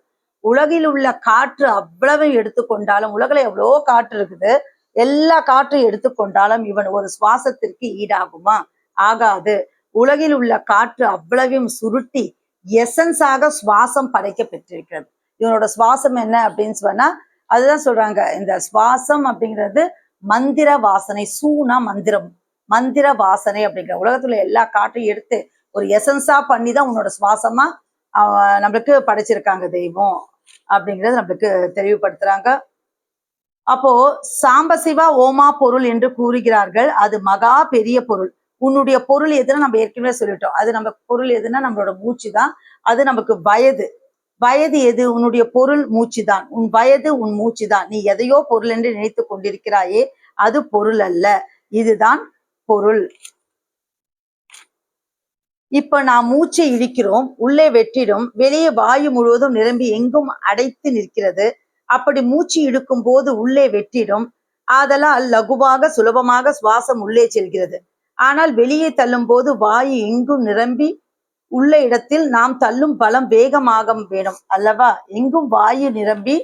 உலகில் உள்ள காற்று அவ்வளவு எடுத்துக்கொண்டாலும், உலகில் எவ்வளோ காற்று இருக்குது, எல்லா காற்றையும் எடுத்துக்கொண்டாலும் இவன் ஒரு சுவாசத்திற்கு ஈடாகுமா? ஆகாது. உலகில் உள்ள காற்று அவ்வளவையும் சுருட்டி எசன்ஸாக சுவாசம் படைக்க பெற்றிருக்கிறது. இவனோட சுவாசம் என்ன அப்படின்னு சொன்னா, அதுதான் சொல்றாங்க, இந்த சுவாசம் அப்படிங்கிறது மந்திர வாசனை. சூனா மந்திரம், மந்திர வாசனை அப்படிங்கிற உலகத்துல எல்லா காற்றையும் எடுத்து ஒரு எசன்ஸா பண்ணி தான் உன்னோட சுவாசமா நம்மளுக்கு படைச்சிருக்காங்க தெய்வம் அப்படிங்கிறது நம்மளுக்கு தெளிவுபடுத்துறாங்க. அப்போ சாம்பசிவா ஓமா பொருள் என்று கூறுகிறார்கள், அது மகா பெரிய பொருள். உன்னுடைய பொருள் எதுன்னா நம்ம ஏற்கனவே சொல்லிட்டோம், அது நம்ம பொருள் எதுன்னா நம்மளோட மூச்சு தான். அது நமக்கு வயது. வயது எது? உன்னுடைய பொருள் மூச்சு தான். உன் வயது உன் மூச்சு தான். நீ எதையோ பொருள் என்று நினைத்து கொண்டிருக்கிறாயே, அது பொருள் அல்ல, இதுதான் பொருள். இப்ப நான் மூச்சை இழுக்கிறோம், உள்ளே வெற்றிடும், வெளியே வாயு முழுவதும் நிரம்பி எங்கும் அடைத்து நிற்கிறது. அப்படி மூச்சு இழுக்கும் போது உள்ளே வெற்றிடும், ஆதலால் லகுவாக சுலபமாக சுவாசம் உள்ளே செல்கிறது. ஆனால் வெளியே தள்ளும் போது வாயு எங்கும் நிரம்பி உள்ள இடத்தில் நாம் தள்ளும் பலம் வேகமாக வேணும் அல்லவா? எங்கும் வாயு நிரம்பி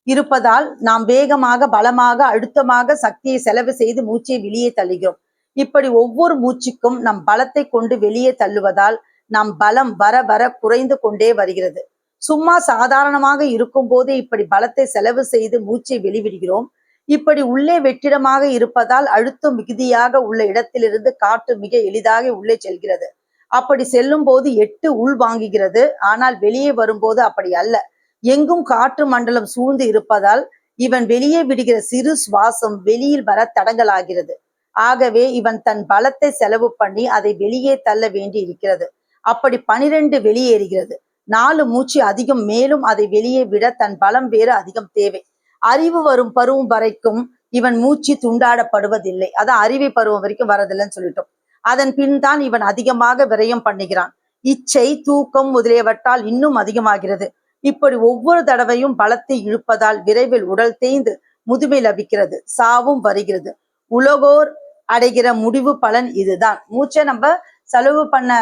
இருப்பதால் நாம் வேகமாக பலமாக அழுத்தமாக சக்தியை செலவு செய்து மூச்சை வெளியே தள்ளுகிறோம். இப்படி ஒவ்வொரு மூச்சுக்கும் நம் பலத்தை கொண்டு வெளியே தள்ளுவதால் நம் பலம் வர வர குறைந்து கொண்டே வருகிறது. சும்மா சாதாரணமாக இருக்கும் போதே இப்படி பலத்தை செலவு செய்து மூச்சை வெளிவிடுகிறோம். இப்படி உள்ளே வெற்றிடமாக இருப்பதால் அழுத்தம் மிகுதியாக உள்ள இடத்திலிருந்து காற்று மிக எளிதாக உள்ளே செல்கிறது. அப்படி செல்லும் போது 8 உள் வாங்குகிறது. ஆனால் வெளியே வரும்போது அப்படி அல்ல. எங்கும் காற்று மண்டலம் சூழ்ந்து இருப்பதால் இவன் வெளியே விடுகிற சிறு சுவாசம் வெளியில் வர தடங்கலாகிறது. ஆகவே இவன் தன் பலத்தை செலவு பண்ணி அதை வெளியே தள்ள வேண்டி இருக்கிறது. அப்படி 12 வெளியேறுகிறது. 4 மூச்சு அதிகம். மேலும் அதை வெளியே விட தன் பலம் வேறு அதிகம் தேவை. அறிவு வரும் பருவம் வரைக்கும் இவன் மூச்சு துண்டாடப்படுவதில்லை. அதான் அறிவை பருவம் வரைக்கும் வரதில்லைன்னு சொல்லிட்டோம். அதன் பின் தான் இவன் அதிகமாக விரயம் பண்ணுகிறான். இச்சை, தூக்கம் முதலியவற்றால் இன்னும் அதிகமாகிறது. இப்படி ஒவ்வொரு தடவையும் பலத்தை இழுப்பதால் விரைவில் உடல் தேய்ந்து முதுமை லபிக்கிறது, சாவும் வருகிறது. உலகோர் அடைகிற முடிவு பலன் இதுதான். மூச்சை நம்ம செலவு பண்ண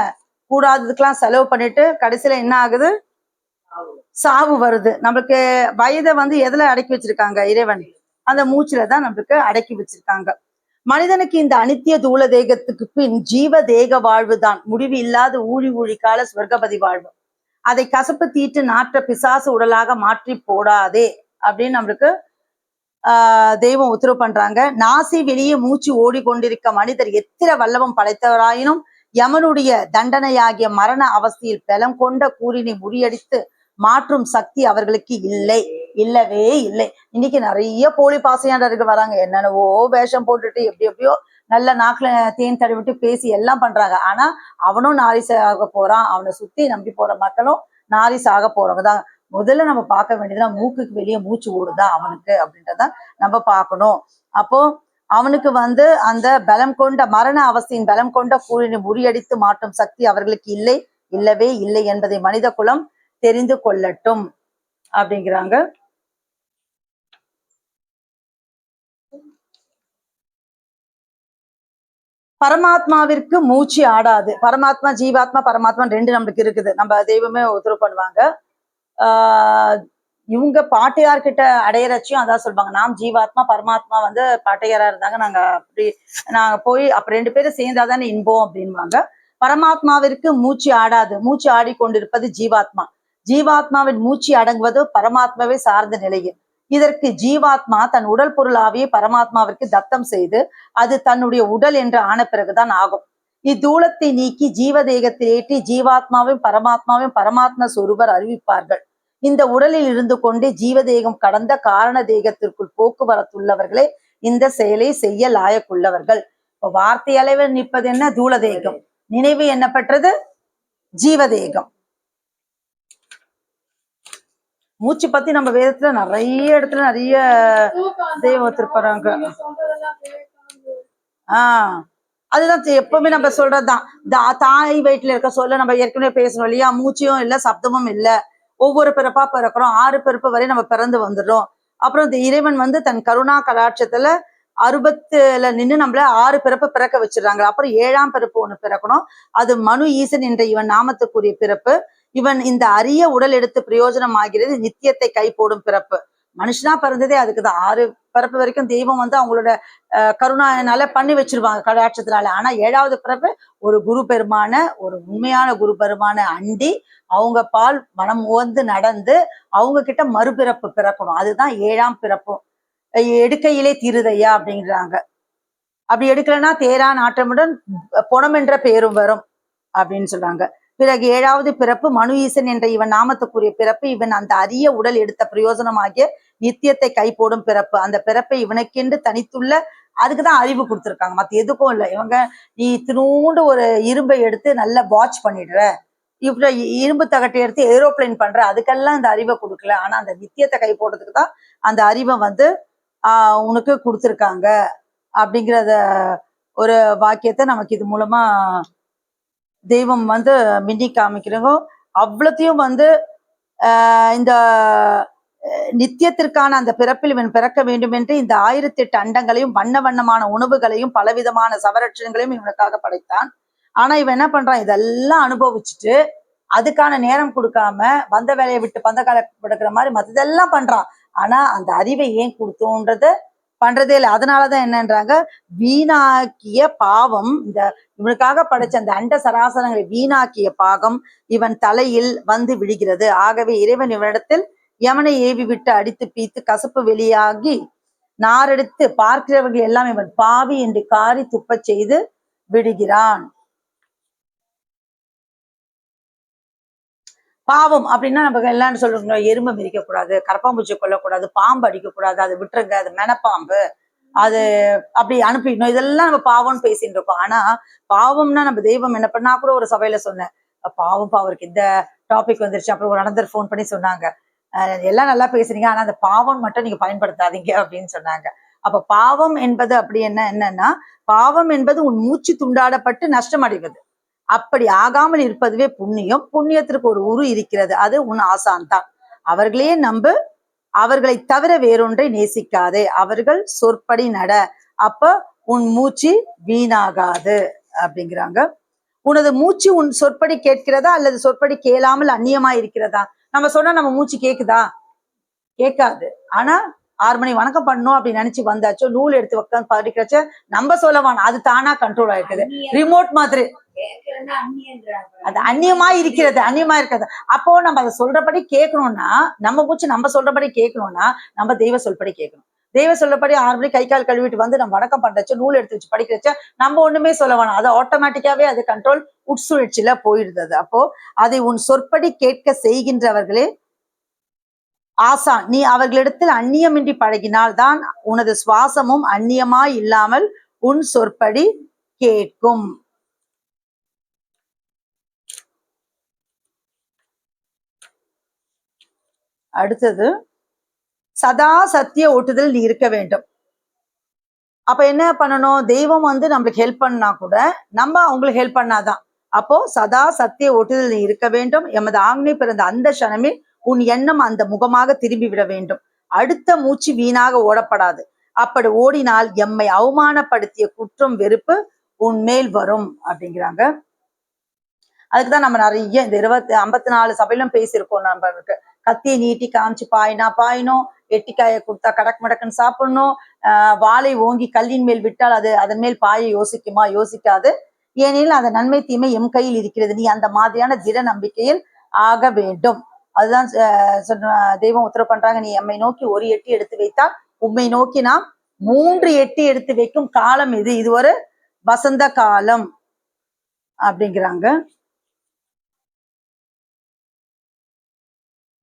கூடாததுக்கெல்லாம் செலவு பண்ணிட்டு கடைசியில என்ன ஆகுது? சாவு வருது. நம்மளுக்கு வயதை எதுல அடக்கி வச்சிருக்காங்க? இறைவன் அந்த மூச்சுல தான் நம்மளுக்கு அடக்கி வச்சிருக்காங்க. மனிதனுக்கு இந்த அனித்திய தூள தேகத்துக்கு பின் ஜீவ தேக வாழ்வு தான். முடிவு இல்லாத ஊழி ஊழி கால ஸ்வர்கபதி வாழ்வு. அதை கசப்பு தீட்டு நாற்ற பிசாசு உடலாக மாற்றி போடாதே அப்படின்னு நம்மளுக்கு தெய்வம் உத்தரவு பண்றாங்க. நாசி வெளியே மூச்சு ஓடிக்கொண்டிருக்க மனிதர் எத்திர வல்லவம் படைத்தவராயினும் யமனுடைய தண்டனையாகிய மரண அவஸ்தையில் பலம் கொண்ட கூறினை முறியடித்து மாற்றும் சக்தி அவர்களுக்கு இல்லை, இல்லவே இல்லை. இன்னைக்கு நிறைய போலி பாசையாளர்கள் வராங்க, என்னென்னவோ வேஷம் போட்டுட்டு எப்படியோ நல்ல நாக்குல தேன் தடவிட்டு பேசி எல்லாம் பண்றாங்க. ஆனா அவனும் நாரி சாக போறான், அவனை சுத்தி நம்பி போற மக்களும் நாரி சாக போறவங்க தான். முதல்ல நம்ம பார்க்க வேண்டியதுன்னா மூக்குக்கு வெளியே மூச்சு ஓடுதா அவனுக்கு அப்படின்றத நம்ம பார்க்கணும். அப்போ அவனுக்கு வந்து அந்த பலம் கொண்ட மரண அவஸ்தையின் பலம் கொண்ட கூறினை முறியடித்து மாற்றும் சக்தி அவர்களுக்கு இல்லை, இல்லவே இல்லை என்பதை மனித குலம் தெரிந்து கொள்ளட்டும் அப்படிங்கிறாங்க. பரமாத்மாவிற்கு மூச்சு ஆடாது. பரமாத்மா, ஜீவாத்மா, பரமாத்மா ரெண்டு நம்மளுக்கு இருக்குது. நம்ம தெய்வமே உத்தரவு பண்ணுவாங்க. இவங்க பாட்டையார்கிட்ட அடையறச்சியும் அதான் சொல்லுவாங்க, நாம் ஜீவாத்மா, பரமாத்மா வந்து பாட்டையாரா இருந்தாங்க, நாங்க போய் அப்ப ரெண்டு பேரும் சேர்ந்தாதானே இன்பம் அப்படின்வாங்க. பரமாத்மாவிற்கு மூச்சு ஆடாது. மூச்சு ஆடிக்கொண்டிருப்பது ஜீவாத்மா. ஜீவாத்மாவின் மூச்சு அடங்குவது பரமாத்மாவை சார்ந்த நிலையில். இதற்கு ஜீவாத்மா தன் உடல் பொருள் ஆவியை பரமாத்மாவிற்கு தத்தம் செய்து அது தன்னுடைய உடல் என்று ஆன பிறகுதான் ஆகும். இத்தூலத்தை நீக்கி ஜீவதேகத்தில் ஏற்றி ஜீவாத்மாவையும் பரமாத்மாவையும் பரமாத்மா சொரூபர் அறிவிப்பார்கள். இந்த உடலில் இருந்து கொண்டே ஜீவதேகம் கடந்த காரண தேகத்திற்குள் போக்குவரத்துள்ளவர்களே இந்த செயலை செய்ய லாயக்குள்ளவர்கள். இப்போ வார்த்தை அளவில் நிற்பது என்ன? தூளதேகம். நினைவு என்ன பெற்றது? ஜீவதேகம். மூச்சு பத்தி நம்ம வேதத்துல நிறைய இடத்துல நிறைய தெய்வத்திருப்பாங்க. அதுதான் எப்பவுமே நம்ம சொல்றதுதான். தாய் வயிற்றுல இருக்க சொல்ல நம்ம ஏற்கனவே பேசணும் இல்லையா? மூச்சியும் இல்லை, சப்தமும் இல்லை. ஒவ்வொரு பிறப்பா பிறக்கிறோம். 6 பிறப்பு வரை நம்ம பிறந்து வந்துடுறோம். அப்புறம் இந்த இறைவன் வந்து தன் கருணா கடாட்சத்துல அறுபத்துல நின்று நம்மள 6 பிறப்பு பிறக்க வச்சிடறாங்க. அப்புறம் 7ஆம் பிறப்பு ஒண்ணு பிறக்கணும். அது மனு ஈசன் என்ற இவன் நாமத்துக்குரிய பிறப்பு. இவன் இந்த அரிய உடல் எடுத்து பிரயோஜனம் ஆகிறது நித்தியத்தை கை போடும் பிறப்பு. மனுஷனா பிறந்ததே அதுக்குதான். 6 பிறப்பு வரைக்கும் தெய்வம் வந்து அவங்களோட கருணானால பண்ணி வச்சிருவாங்க, கடாட்சத்தினால. ஆனா 7வது பிறப்பு ஒரு குரு பெருமான, ஒரு உண்மையான குரு பெருமான அண்டி அவங்க பால் மனம் உவந்து நடந்து அவங்க கிட்ட மறுபிறப்பு பிறக்கணும். அதுதான் 7ஆம் பிறப்பும். எடுக்கையிலே தீருதையா அப்படிங்கிறாங்க. அப்படி எடுக்கலன்னா தேரா நாட்டமுடன் பொணம் என்ற பெயரும் வரும் அப்படின்னு சொல்றாங்க. பிறகு 7வது பிறப்பு மனு ஈசன் என்ற இவன் நாமத்துக்குரிய பிறப்பு. இவன் அந்த அரிய உடல் எடுத்த பிரயோஜனமாகிய நித்தியத்தை கை போடும் பிறப்பு. அந்த பிறப்பை இவனுக்கென்று தனித்துள்ள, அதுக்குதான் அறிவு கொடுத்துருக்காங்க, மத்த எதுக்கும் இல்லை. இவங்க நீ இத்தினூண்டு ஒரு இரும்பை எடுத்து நல்லா வாட்ச் பண்ணிடுற, இப்ப இரும்பு தகட்டை எடுத்து ஏரோப்ளைன் பண்ற, அதுக்கெல்லாம் இந்த அறிவை கொடுக்கல. ஆனா அந்த நித்தியத்தை கை போடுறதுக்கு தான் அந்த அறிவை வந்து உனக்கு கொடுத்துருக்காங்க அப்படிங்கிறத ஒரு வாக்கியத்தை நமக்கு இது மூலமா தெய்வம் வந்து மின்னி காமிக்கிறோங்க. அவ்வளத்தையும் வந்து இந்த நித்தியத்திற்கான அந்த பிறப்பில் இவன் பிறக்க வேண்டும் என்று இந்த 1008 அண்டங்களையும் வண்ண வண்ணமான உணவுகளையும் பலவிதமான சவரட்சங்களையும் இவனுக்காக படைத்தான். ஆனா இவன் என்ன பண்றான்? இதெல்லாம் அனுபவிச்சுட்டு அதுக்கான நேரம் கொடுக்காம வந்த வேலையை விட்டு பந்த கால படுக்கிற மாதிரி மற்றதெல்லாம் பண்றான். ஆனா அந்த அறிவை ஏன் கொடுத்தோன்றத பண்றதே இல்லை. அதனாலதான் என்னன்றாங்க, வீணாக்கிய பாவம், இந்த இவனுக்காக படைச்ச அந்த அண்ட சராசரங்களை வீணாக்கிய பாகம் இவன் தலையில் வந்து விடுகிறது. ஆகவே இறைவன் இவனிடத்தில் யமனை ஏவி விட்டு அடித்து பீத்து கசப்பு வெளியாகி நாரெடுத்து பார்க்கிறவர்கள் எல்லாம் இவன் பாவி என்று காரி துப்ப செய்து விடுகிறான். பாவம் அப்படின்னா நம்ம எல்லாம் சொல்றோம், எறும்பை மிதிக்க கூடாது, கரப்பாம்பூச்சி கொல்லக்கூடாது, பாம்பு அடிக்கக்கூடாது, அது விட்டுருங்க, அது மெனப்பாம்பு, அது அப்படி அனுப்பிடணும், இதெல்லாம் நம்ம பாவம்னு பேசிட்டு இருக்கோம். ஆனா பாவம்னா நம்ம தெய்வம் என்ன பண்ணா கூட ஒரு சபையில சொன்னேன், பாவம் அவருக்கு இந்த டாபிக் வந்துருச்சு. அப்புறம் ஒரு அனந்தர் ஃபோன் பண்ணி சொன்னாங்க, எல்லாம் நல்லா பேசுறீங்க ஆனா அந்த பாவம் மட்டும் நீங்க பயன்படுத்தாதீங்க அப்படின்னு சொன்னாங்க. அப்ப பாவம் என்பது அப்படி என்னன்னா, பாவம் என்பது உன் மூச்சு துண்டாடப்பட்டு நஷ்டம் அடைவது. அப்படி ஆகாமல் இருப்பதுவே புண்ணியம். புண்ணியத்திற்கு ஒரு உரு இருக்கிறது, அது உன் ஆசான் தான். அவர்களையே நம்பு, அவர்களை தவிர வேறொன்றை நேசிக்காதே, அவர்கள் சொற்படி நட, அப்ப உன் மூச்சு வீணாகாது அப்படிங்கிறாங்க. உனது மூச்சு உன் சொற்படி கேட்கிறதா அல்லது சொற்படி கேளாமல் அந்நியமா இருக்கிறதா? நம்ம சொன்னா நம்ம மூச்சு கேக்குதா? கேட்காது. ஆனா 6 மணி வணக்கம் பண்ணணும் அப்படின்னு நினைச்சு வந்தாச்சோ, நூல் எடுத்து உட்காந்து படிக்கிறச்ச நம்ம சொல்லவான அது தானா கண்ட்ரோல் ஆயிருக்குது, ரிமோட் மாதிரி. அது அந்நியமா இருக்கிறது, அந்நியமா இருக்கிறது. அப்போ நம்ம அதை சொல்றபடி கேட்கணும்னா, நம்ம மூச்சு நம்ம சொல்றபடி கேட்கணும்னா நம்ம தெய்வ சொல்படி கேட்கணும். தெய்வ சொல்லப்படி 6 மணி கை கால் கழுவிட்டு வந்து நம்ம வணக்கம் பண்றச்சோ, நூல் எடுத்து வச்சு படிக்கிறச்ச நம்ம ஒண்ணுமே சொல்ல வேணாம், அது ஆட்டோமேட்டிக்காவே அது கண்ட்ரோல் உட்சுழற்சியில போயிடுது. அப்போ அதை உன் சொற்படி கேட்க செய்கின்றவர்களே ஆசான். நீ அவர்களிடத்தில் அந்நியமின்றி பழகினால் தான் உனது சுவாசமும் அந்நியமாய் இல்லாமல் உன் சொற்படி கேட்கும். அடுத்தது சதா சத்திய ஓட்டுதல் நீ இருக்க வேண்டும். அப்ப என்ன பண்ணணும்? தெய்வம் வந்து நம்மளுக்கு ஹெல்ப் பண்ணா கூட நம்ம அவங்களுக்கு ஹெல்ப் பண்ணாதான். அப்போ சதா சத்திய ஓட்டுதல் நீ இருக்க வேண்டும். எமது ஆண்மை பிறந்த அந்த க்ஷணமே உன் எண்ணம் அந்த முகமாக திரும்பி விட வேண்டும். அடுத்த மூச்சு வீணாக ஓடப்படாது. அப்படி ஓடினால் எம்மை அவமானப்படுத்திய குற்றம் வெறுப்பு உன்மேல் வரும் அப்படிங்கிறாங்க. அதுக்குதான் நம்ம நிறைய இந்த 54 சபையிலும் பேசியிருக்கோம். நம்மளுக்கு கத்தியை நீட்டி காமிச்சு பாயினும், எட்டிக்காயை கொடுத்தா கடக்கு மடக்குன்னு சாப்பிடணும், வாளை ஓங்கி கல்லின் மேல் விட்டால் அது அதன் மேல் பாய யோசிக்குமா? யோசிக்காது. ஏனெனில் அந்த நன்மை தீமை எம் கையில் இருக்கிறது. நீ அந்த மாதிரியான திட நம்பிக்கையில் ஆக வேண்டும். அதுதான் தெய்வம் உத்தரவு பண்றாங்க. நீ எம்மை நோக்கி ஒரு எட்டி எடுத்து வைத்தால் உம்மை நோக்கி நாம் 3 எட்டி எடுத்து வைக்கும் காலம் இது. இது ஒரு வசந்த காலம் அப்படிங்கிறாங்க.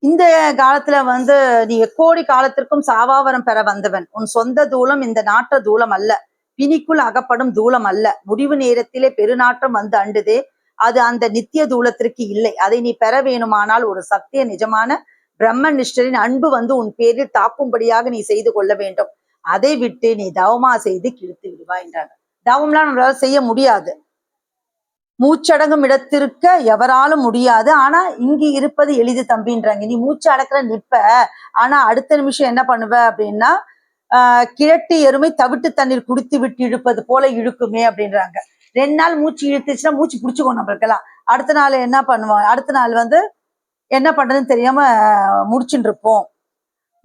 இந்த காலத்துல வந்து நீ எக்கோடி காலத்திற்கும் சாவாவரம் பெற வந்தவன். உன் சொந்த தூளம் இந்த நாட்ட தூளம் அல்ல, பிணிக்குள் அகப்படும் தூளம் அல்ல. முடிவு நேரத்திலே பெருநாற்றம் வந்து அண்டுதே, அது அந்த நித்திய தூளத்திற்கு இல்லை. அதை நீ பெற வேணுமானால் ஒரு சத்திய நிஜமான பிரம்ம நிஷ்டரின் அன்பு வந்து உன் பேரில் தாக்கும்படியாக நீ செய்து கொள்ள வேண்டும். அதை விட்டு நீ தவமா செய்து கிழித்து விடுவா என்றாங்க. தவம்லாம் நம்மளால செய்ய முடியாது, மூச்சடங்கும் இடத்திற்க எவராலும் முடியாது. ஆனா இங்கு இருப்பது எளிது தம்பின்றாங்க. நீ மூச்சு அடக்கிற நிப்ப, ஆனா அடுத்த நிமிஷம் என்ன பண்ணுவ அப்படின்னா கிழட்டு எருமை தவிட்டு தண்ணீர் குடித்து விட்டு இழுப்பது போல இழுக்குமே அப்படின்றாங்க. 2 நாள் மூச்சு இழுத்துச்சுன்னா மூச்சு பிடிச்சுக்கோ நம்மளுக்கெல்லாம். அடுத்த நாள் என்ன பண்ணுவோம்? அடுத்த நாள் வந்து என்ன பண்றதுன்னு தெரியாம முடிச்சுட்டு இருப்போம்.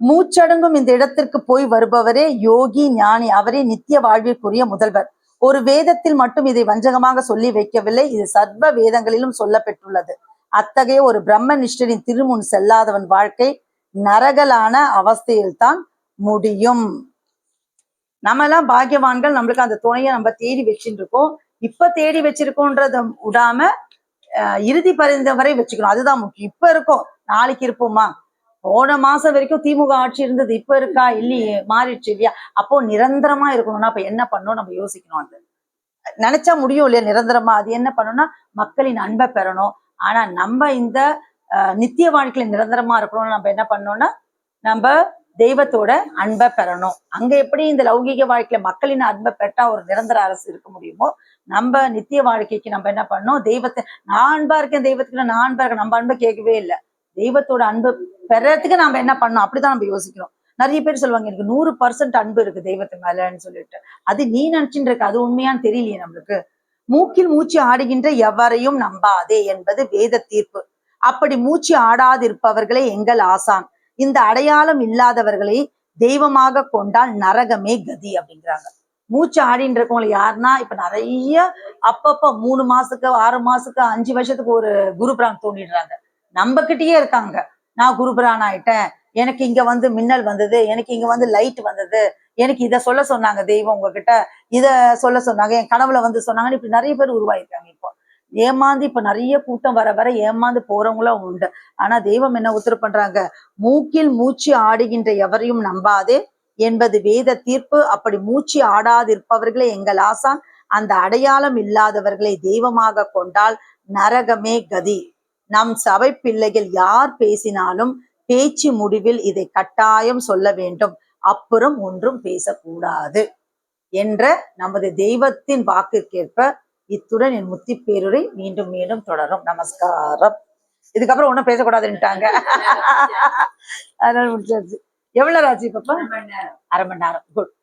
மூச்சடங்கும் இந்த இடத்திற்கு போய் வருபவரே யோகி ஞானி, அவரே நித்திய வாழ்விற்குரிய முதல்வர். ஒரு வேதத்தில் மட்டும் இதை வஞ்சகமாக சொல்லி வைக்கவில்லை, இது சர்வ வேதங்களிலும் சொல்லப்பெற்றுள்ளது. அத்தகைய ஒரு பிரம்ம நிஷ்டரின் திருமுன் செல்லாதவன் வாழ்க்கை நரகலான அவஸ்தையில்தான் முடியும். நம்ம எல்லாம் பாக்கியவான்கள், நம்மளுக்கு அந்த துணையை நம்ம தேடி வச்சுட்டு இருக்கோம். இப்ப தேடி வச்சிருக்கோன்றத விடாம இறுதி பரிந்த வரை வச்சுக்கணும். அதுதான் முக்கியம். இப்ப இருக்கோம், நாளைக்கு இருப்போமா? போன மாசம் வரைக்கும் திமுக ஆட்சி இருந்தது, இப்ப இருக்கா? இல்லையே, மாறிடுச்சு இல்லையா? அப்போ நிரந்தரமா இருக்கணும்னா அப்ப என்ன பண்ணணும் நம்ம யோசிக்கணும். அது நினைச்சா முடியும் இல்லையா நிரந்தரமா? அது என்ன பண்ணணும்னா மக்களின் அன்பை பெறணும். ஆனா நம்ம இந்த நித்திய வாழ்க்கையில நிரந்தரமா இருக்கணும்னு நம்ம என்ன பண்ணோம்னா நம்ம தெய்வத்தோட அன்பை பெறணும். அங்க எப்படி இந்த லௌகீக வாழ்க்கையில மக்களின் அன்பை பெற்றா ஒரு நிரந்தர அரசு இருக்க முடியுமோ, நம்ம நித்திய வாழ்க்கைக்கு நம்ம என்ன பண்ணணும்? தெய்வத்தை நான் அன்பா இருக்கேன், தெய்வத்துக்கு நான் அன்பா இருக்கேன். நம்ம அன்பை கேட்கவே இல்லை. தெய்வத்தோட அன்பு பெறறதுக்கு நம்ம என்ன பண்ணணும் அப்படிதான் நம்ம யோசிக்கணும். நிறைய பேர் சொல்லுவாங்க எனக்கு 100% அன்பு இருக்கு தெய்வத்து மேலன்னு சொல்லிட்டு. அது நீ நினைச்சுட்டு இருக்க, அது உண்மையான்னு தெரியலையே நம்மளுக்கு. மூக்கில் மூச்சு ஆடுகின்ற எவரையும் நம்பாதே என்பது வேத தீர்ப்பு. அப்படி மூச்சு ஆடாதிருப்பவர்களே எங்கள் ஆசான். இந்த அடையாளம் இல்லாதவர்களை தெய்வமாக கொண்டால் நரகமே கதி அப்படிங்கிறாங்க. மூச்சு ஆடின்னு இருக்கவங்களை யாருன்னா இப்ப நிறைய அப்பப்ப 3 மாசத்துக்கு 6 மாசத்துக்கு 5 வருஷத்துக்கு ஒரு குருபிரான் தோண்டிடுறாங்க. நம்ம கிட்டயே இருக்காங்க. நான் குருபிரான் ஆயிட்டேன், எனக்கு இங்க வந்து மின்னல் வந்தது, எனக்கு இங்க வந்து லைட் வந்தது, எனக்கு இதை சொல்ல சொன்னாங்க தெய்வம், உங்ககிட்ட இத சொல்ல சொன்னாங்க, என் கனவுல வந்து சொன்னாங்கன்னு இப்படி நிறைய பேர் உருவாயிருக்காங்க. இப்போ ஏமாந்து இப்ப நிறைய கூட்டம் வர வர ஏமாந்து போறவங்களும் உண்டு. ஆனா தெய்வம் என்ன உத்தரவு பண்றாங்க? மூக்கில் மூச்சு ஆடுகின்ற எவரையும் நம்பாதே என்பது வேத தீர்ப்பு. அப்படி மூச்சு ஆடாதிருப்பவர்களே எங்கள் ஆசான். அந்த அடையாளம் இல்லாதவர்களை தெய்வமாக கொண்டால் நரகமே கதி. நம் சபை பிள்ளைகள் யார் பேசினாலும் பேச்சு முடிவில் இதை கட்டாயம் சொல்ல வேண்டும், அப்புறம் ஒன்றும் பேசக்கூடாது என்ற நமது தெய்வத்தின் வாக்குக்கேற்ப இத்துடன் என் முத்தி பேருரை மீண்டும் மீண்டும் தொடரும். நமஸ்காரம். இதுக்கப்புறம் ஒன்றும் பேசக்கூடாதுன்னுட்டாங்க. அதனால முடிச்சாச்சு. எவ்வளவு ஆச்சு பாப்பா? 1/2 மணி நேரம். குட்.